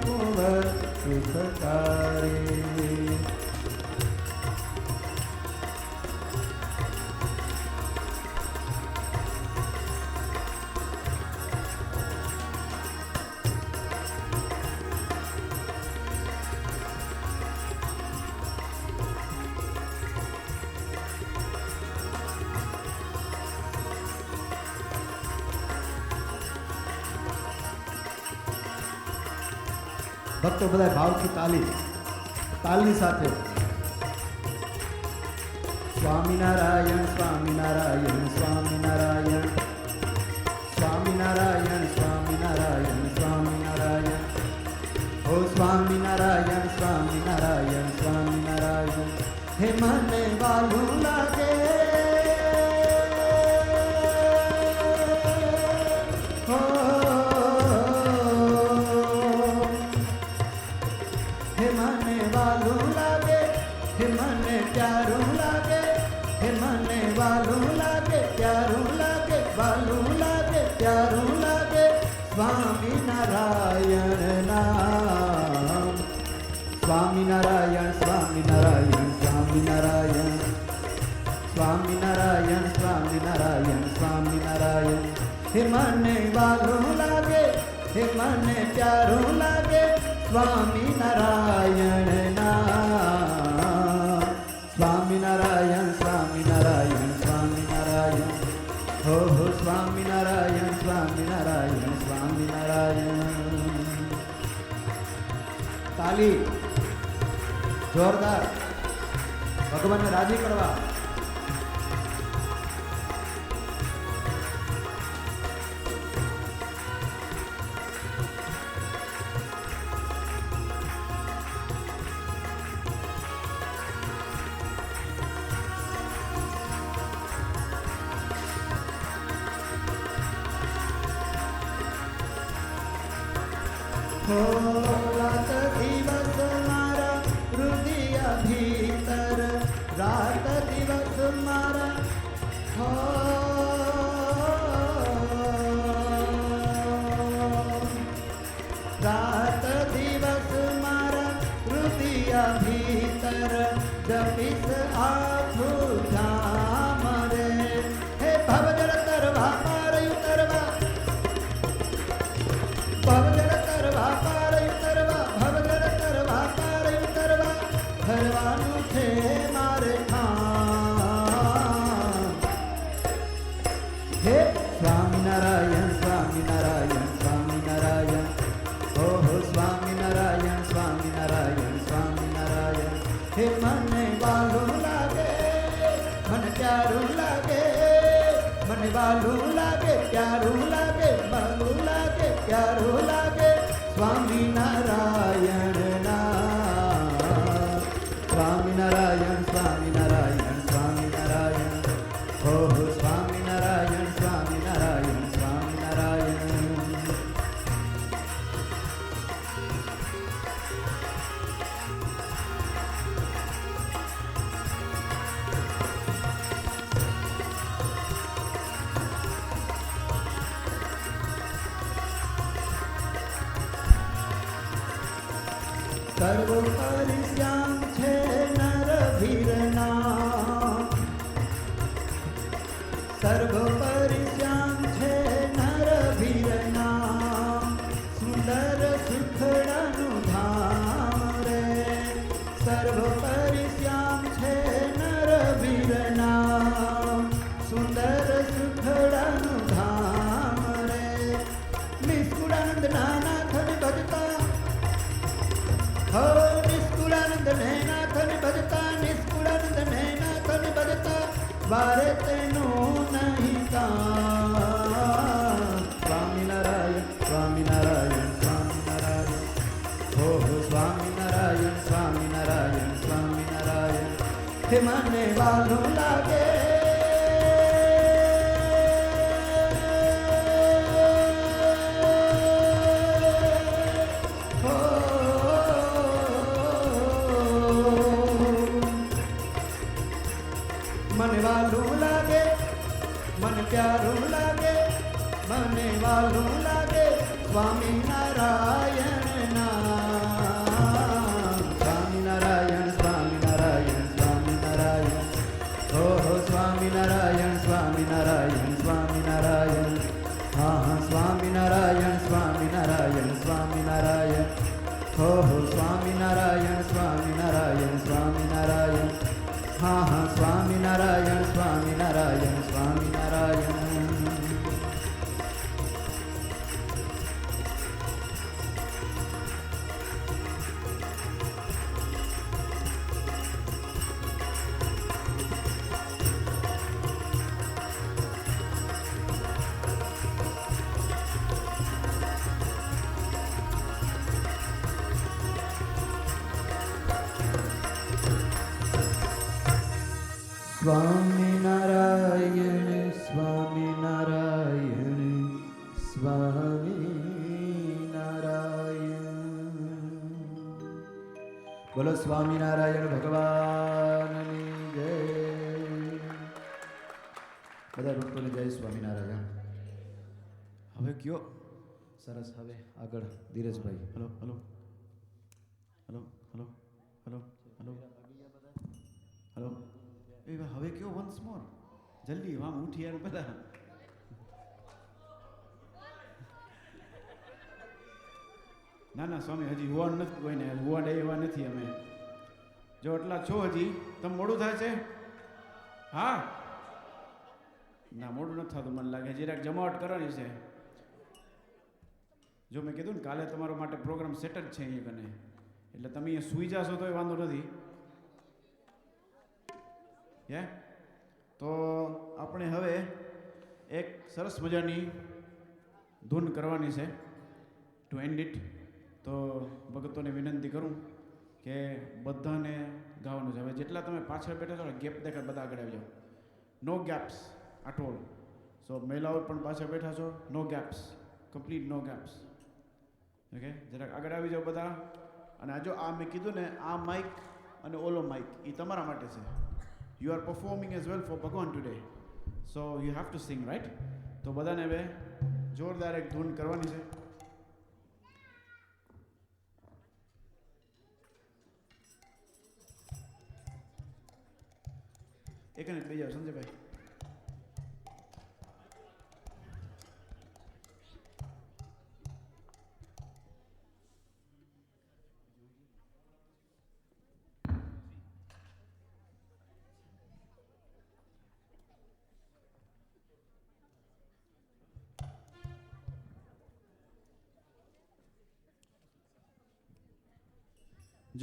कुंवर सुखकारी ભક્તો બધા ભાવથી તાલની સાથે સ્વામિનારાયણ સ્વામિનારાયણ સ્વામિનારાયણ સ્વામિનારાયણ સ્વામિનારાયણ સ્વામિનારાયણ હો સ્વામિનારાયણ સ્વામિનારાયણ સ્વામિનારાયણ હે મને વાલું લાગે स्वामीनारायण नाम स्वामीनारायण स्वामीनारायण स्वामीनारायण स्वामीनारायण स्वामीनारायण स्वामीनारायण हे मने वालो लागे हे मने प्यारो लागे स्वामीनारायण नाम स्वामीनारायण स्वामीनारायण स्वामीनारायण हो स्वामीनारायण स्वामीनारायण स्वामीनारायण ताली जोरदार भगवान ने राजी करवा रात दिवस मारा हृदय भीतर रात दिवस मारा રાત દિવસ મારા હૃદય ભીતર જપીસ આખું ધામ રે હે ભવજળ તરવા પાર ઉતરવા ભવજળ તરવા પાર ઉતરવા ભવજળ તરવા પાર ઉતરવા ફરવાનું છે મારે હે સ્વામિનારાયણ સ્વામિનારાયણ સ્વામિનારાયણ ઓહો સ્વામિનારાયણ સ્વામિનારાયણ સ્વામિનારાયણ હે મને વાલું લાગે મને પ્યારું લાગે મને વાલું લાગે પ્યારું લાગે વાલું લાગે પ્યારું લાગે સ્વામિનારાયણ સ્વામિનારાયણ સ્વામિનારાયણ સ્વામિનારાયણ ઓહો સ્વામિનારાયણ સ્વામિનારાયણ સ્વામિનારાયણ સર્વોપરી શ્યામ છે નર ભીરના સર્વોપરી શ્યામ છે નર ભીરના સુંદર સુખડાનું ધામ રે સર્વોપરી શ્યામ છે નર ભીરના સુંદર સુખડાનું ધામ રે નિષ્કુળાનંદ નાનાથને ભજતા હો નિષ્કુળાનંદ નૈનાથને ભજતા નિષ્કુળાનંદ નૈનાથને ભજતા વારે તેનું નહીં કામ સ્વામિનારાયણ સ્વામિનારાયણ સ્વામિનારાયણ ઓહો સ્વામિનારાયણ સ્વામિનારાયણ સ્વામિનારાયણ હે મને વાલું લાગે મને વાલું લાગે મને પ્યારું લાગે મને વાલું લાગે સ્વામિનારાયણ નામ સ્વામિનારાયણ સ્વામિનારાયણ સ્વામિનારાયણ ઓહો સ્વામિનારાયણ સ્વામિનારાયણ સ્વામિનારાયણ હા હા સ્વામિનારાયણ સ્વામિનારાયણ સ્વામિનારાયણ ઓહો સ્વામિનારાયણ સ્વામિનારાયણ સ્વામિનારાયણ હા હા સ્વામિનારાયણ સ્વામિનારાયણ સ્વામિનારાયણ સ્વામિનારાયણ સ્વામિનારાયણ સ્વામિનારાયણ બોલો સ્વામિનારાયણ ભગવાનની જય બધા ભક્તોને જય સ્વામિનારાયણ હવે કયો સરસ હવે આગળ Dhirajbhai hello hello hello hello hello hello hello એ હવે કયો વન્સ મોર જલ્દી વામ ઉઠી યાર બધા ના ના સ્વામી હજી હુવાન નથી કોઈને હુવાડે એવા નથી અમે જો એટલા છો હજી તમે મોડું થાય છે હા ના મોડું નથી થતું મને લાગે જરાક જમાવટ કરવાની છે જો મેં કીધું ને કાલે તમારા માટે પ્રોગ્રામ સેટ જ છે અહીંયા કને એટલે તમે અહીંયા સૂઈ જશો તો એ વાંધો નથી હે તો આપણે હવે એક સરસ મજાની ધૂન કરવાની છે ટુ એન્ડ ઇટ તો ભક્તોને વિનંતી કરું કે બધાને ગાવાનું છે હવે જેટલા તમે પાછળ બેઠા છો ગેપ દેખાય બધા આગળ આવી જાઓ નો ગેપ્સ એટ ઓલ સો મહિલાઓ પણ પાછળ બેઠા છો નો ગેપ્સ કમ્પ્લીટ નો ગેપ્સ ઓકે જરાક આગળ આવી જાઓ બધા અને આ જો આ મેં કીધું ને આ માઇક અને ઓલો માઇક એ તમારા માટે છે you are performing as well for bhagwan today so you have to sing right. તો બધાને હવે જોરદાર એક ધૂન કરવાની છે. એક મિનિટ બે જાઓ સંજયભાઈ.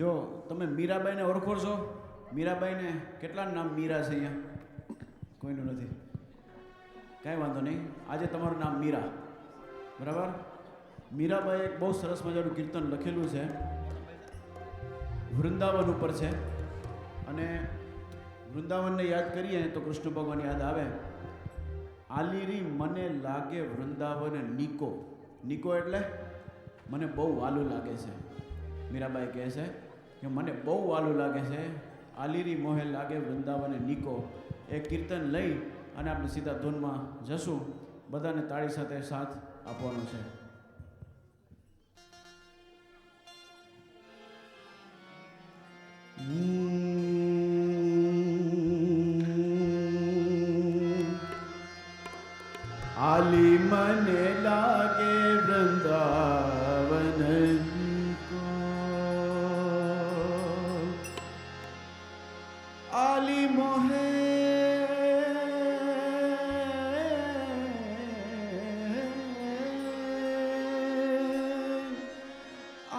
જો તમે મીરાબાઈને ઓળખો છો? મીરાબાઈને કેટલા નામ મીરા છે અહીંયા? કોઈનું નથી. કાંઈ વાંધો નહીં, આજે તમારું નામ મીરા, બરાબર? મીરાબાઈ એક બહુ સરસ મજાનું કીર્તન લખેલું છે, વૃંદાવન ઉપર છે. અને વૃંદાવનને યાદ કરીએ તો કૃષ્ણ ભગવાન યાદ આવે. આલીરી મને લાગે વૃંદાવન નીકો. નીકો એટલે મને બહુ વાલું લાગે છે. મીરાબાઈ કહે છે કે મને બહુ વાલું લાગે છે, આલીરી મોહે લાગે વૃંદાવને નીકો. એ કીર્તન લઈ અને આપણે સીધા ધૂનમાં જશું. બધાને તાળી સાથે સાથ આપવાનો છે. આલી મને લાગે વૃંદાવન आली मोहे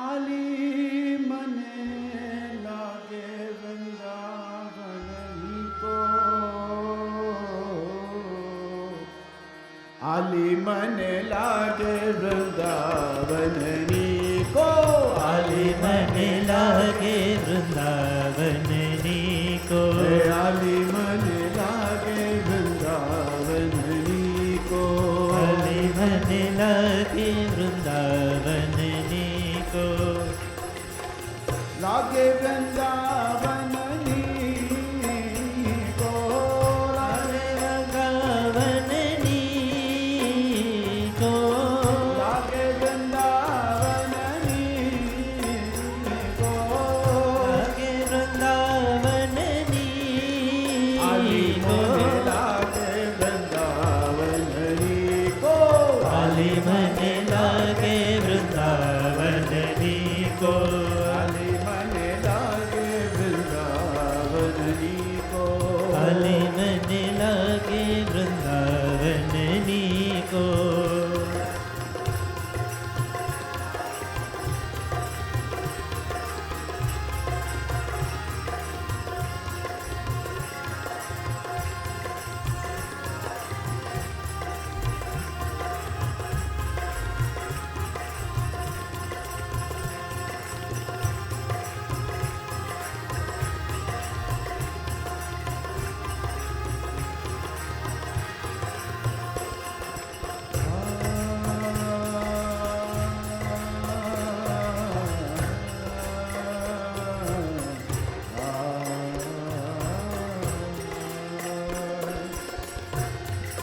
आली मने लागे वृंदावन को आली मने लागे वृंदावन को आली મને લાગે વૃંદાવન को आली મને લાગે વૃંદાવન को आली મને લાગે વૃંદાવન को લાગે વૃંદાવન को લાગે વૃંદાવન को લાગે વૃંદાવન को લાગે વૃંદાવન આલી મને લાગે વૃંદાવન को આલી મને લાગે વૃંદાવન को આલી મને લાગે વૃંદાવન को આલી મને લાગે વૃંદાવન को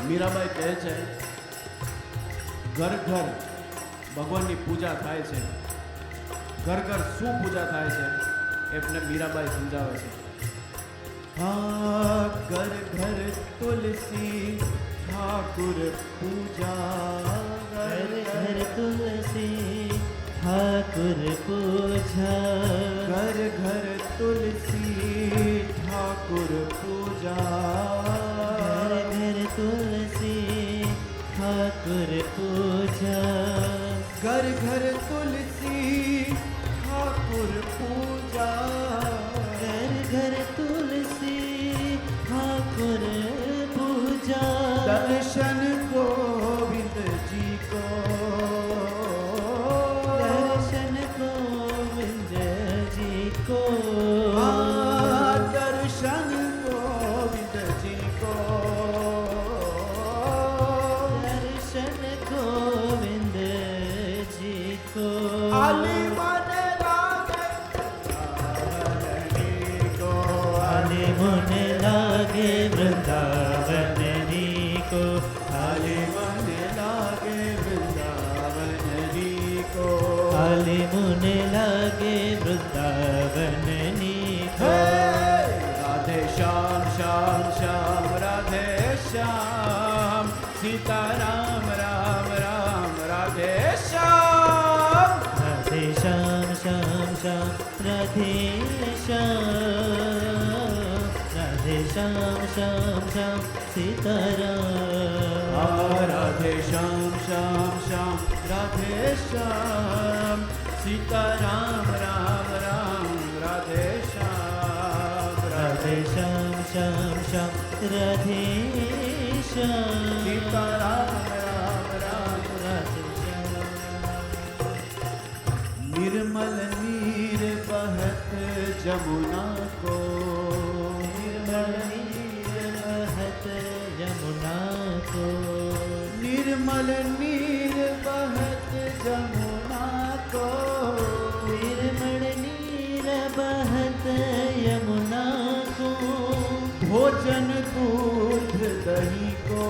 મીરાબાઈ કહે છે ઘર ઘર ભગવાનની પૂજા થાય છે. ઘર ઘર શું પૂજા થાય છે એમને મીરાબાઈ સમજાવે છે. હા, ઘર ઘર તુલસી ઠાકુર પૂજા, घर घर तुलसी ठाकुर पूजा ઘર ઘર તુલસી ઠાકુર પૂજા, घर घर तुलसी ठाकुर पूजा ઘર ઘર તુલસી ઠાકુર પૂજા, घर घर तुलसी ठाकुर पूजा दर्शन गोविंद जी को, दर्शन गोविंद जी को हाँ, दर्शन गोविंद जी को, दर्शन गोविंद जी को आली मन लागे वृंदावनी को, आली मन लागे वृंदावन लागे वृंदावननी को राधे श्याम श्याम श्याम राधे श्याम सीताराम राम राम राधे श्याम राधे श्याम श्याम श्याम राधे श्याम राधे श्याम श्याम श्याम सीताराम राधे श्याम श्याम श्याम राधे श्याम सीताराम राम राम राधे श्याम राधे श्याम श्याम श्याम राधे श्याम सीताराम राम राम राधे श्याम निर्मल नीर बहत जमुना को निर्मल नीर बहत यमुना को निर्मल नीर बहत जमुना को निर्मल नीर बहत यमुना को भोजन दूध दही को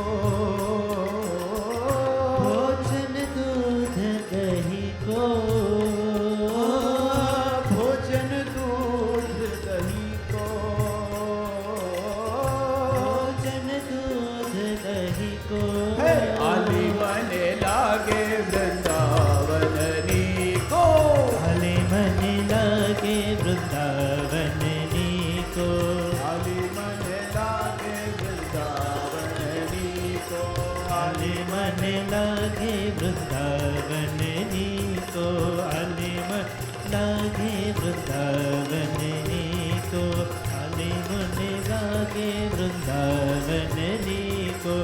भोजन दूध दही को भोजन दूध दही को भोजन दूध दही को आली बने लागे वृंदावननी को भले मन लागे वृंदावननी को आली बने लागे वृंदावननी को आले मन लागे वृंदावननी को आले मन लागे वृंदावननी को आले मन लागे वृंदावननी को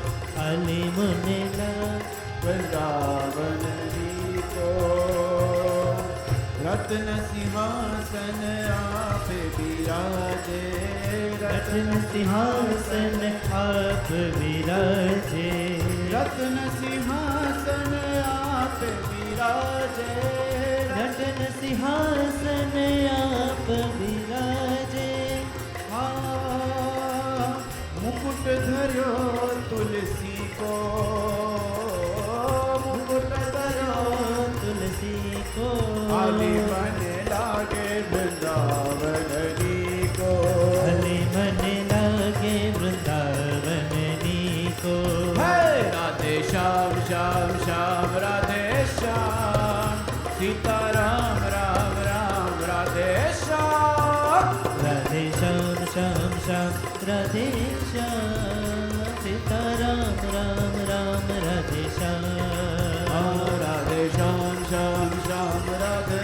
आले मन लागे वृंदावननी को रत्न सिंहासन आप विराजे रत्न सिंहासन आप विराजे रत्न सिंहासन आप विराजे रत्न सिंहासन आप विराजे मुकुट धरो तुलसी को मुकुट धरो तुलसी को आली बने लागे वृंदावननी को भले मन लागे वृंदावननी को राधे श्याम श्याम श्याम राधे श्याम सीताराम राम राम राधे श्याम राधे श्याम श्याम श्याम राधे श्याम सीताराम राम राम राधे श्याम राधे श्याम श्याम श्याम राधे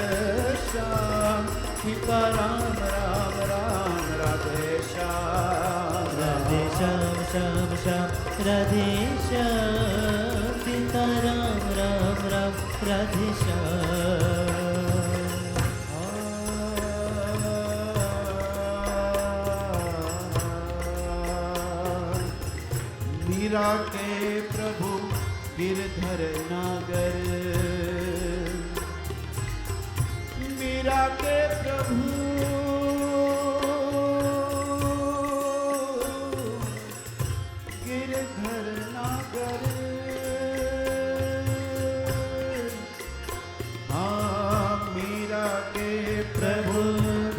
श्याम सीताराम राम राम राधे श्याम राधे श्याम श्याम श्याम राधे श्याम सीताराम राम राम राधे श्याम मीरा के प्रभु गिरधर नागर मीरा के प्रभु गिरधर नागर हाँ मीरा के प्रभु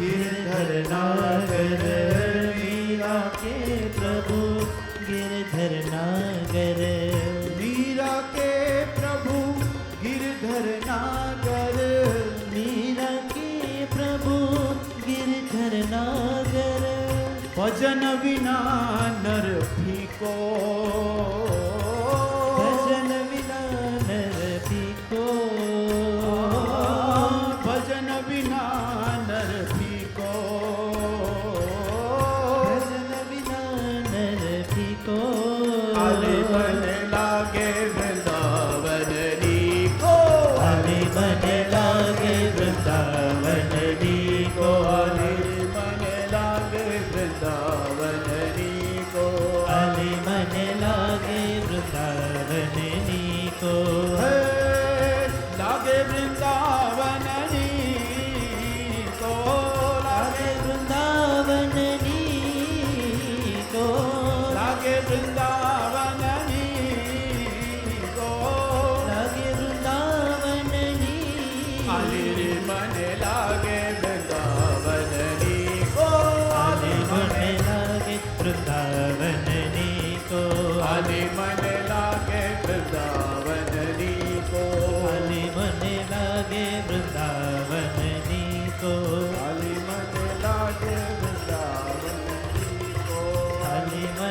गिरधर नागर मीरा के प्रभु गिरधर नागर मीरा के प्रभु गिरधर नागर मीरा के प्रभु गिरधर नागर भजन विना नर फीको भजन विना नर फीको भजन विना नर फीको भजन विना नर फीको आले बने लागे वृंदावननी को आले मन लागे वृंदावननी को आले बने लागे वृंदावननी को आले मन लागे वृंदावननी को हे, लागे वृंदावननी को लागे वृंदावननी को लागे वृंदावननी को लागे वृंदावननी आले रे मन लागे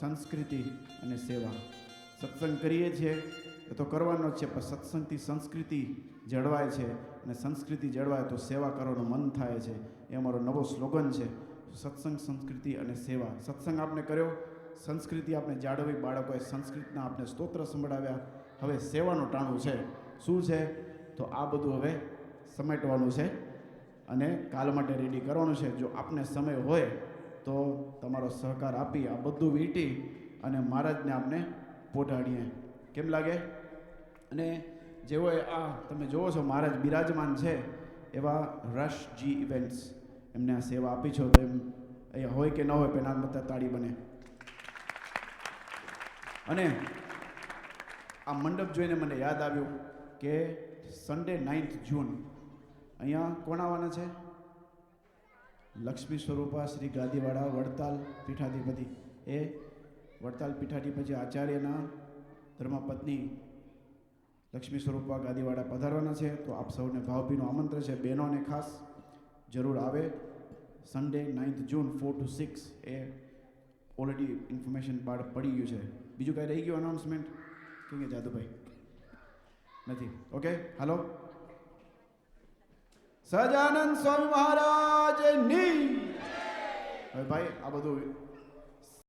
સંસ્કૃતિ અને સેવા. સત્સંગ કરીએ છીએ એ તો કરવાનો જ છે, પણ સત્સંગથી સંસ્કૃતિ જળવાય છે, અને સંસ્કૃતિ જળવાય તો સેવા કરવાનું મન થાય છે. એ અમારો નવો સ્લોગન છે, સત્સંગ, સંસ્કૃતિ અને સેવા. સત્સંગ આપણે કર્યો, સંસ્કૃતિ આપણે જાળવી, બાળકોએ સંસ્કૃતના આપણે સ્તોત્ર સંભળાવ્યા. હવે સેવાનું ટાણું છે. શું છે? તો આ બધું હવે સમેટવાનું છે અને કાલ માટે રેડી કરવાનું છે. જો આપને સમય હોય તો તમારો સહકાર આપી આ બધું વીંટી અને મહારાજને આપણે પોઢાડીએ. કેમ લાગે? અને જેઓએ આ તમે જુઓ છો મહારાજ બિરાજમાન છે એવા રશજી ઇવેન્ટ્સ એમને આ સેવા આપી છો, તો એમ અહીંયા હોય કે ન હોય પેલા બધા તાળી બને. અને આ મંડપ જોઈને મને યાદ આવ્યું કે સન્ડે 9th જૂન અહીંયા કોણ આવવાના છે? લક્ષ્મી સ્વરૂપા શ્રી ગાદીવાળા વડતાલ પીઠાધિપતિ. એ વડતાલ પીઠાધિપતિ આચાર્યના ધર્મપત્ની લક્ષ્મી સ્વરૂપા ગાદીવાળા પધારવાના છે. તો આપ સૌને ભાવભીનું આમંત્રણ છે. બહેનોને ખાસ જરૂર આવે. Sunday 9th June 4 to 6 A already information બહાર પડી ગયું છે. બીજું કાંઈ રહી ગયું અનાઉન્સમેન્ટ? કે જાદુભાઈ નથી? ઓકે, હાલો. સહજાનંદ સ્વામી મહારાજની. હવે ભાઈ આ બધું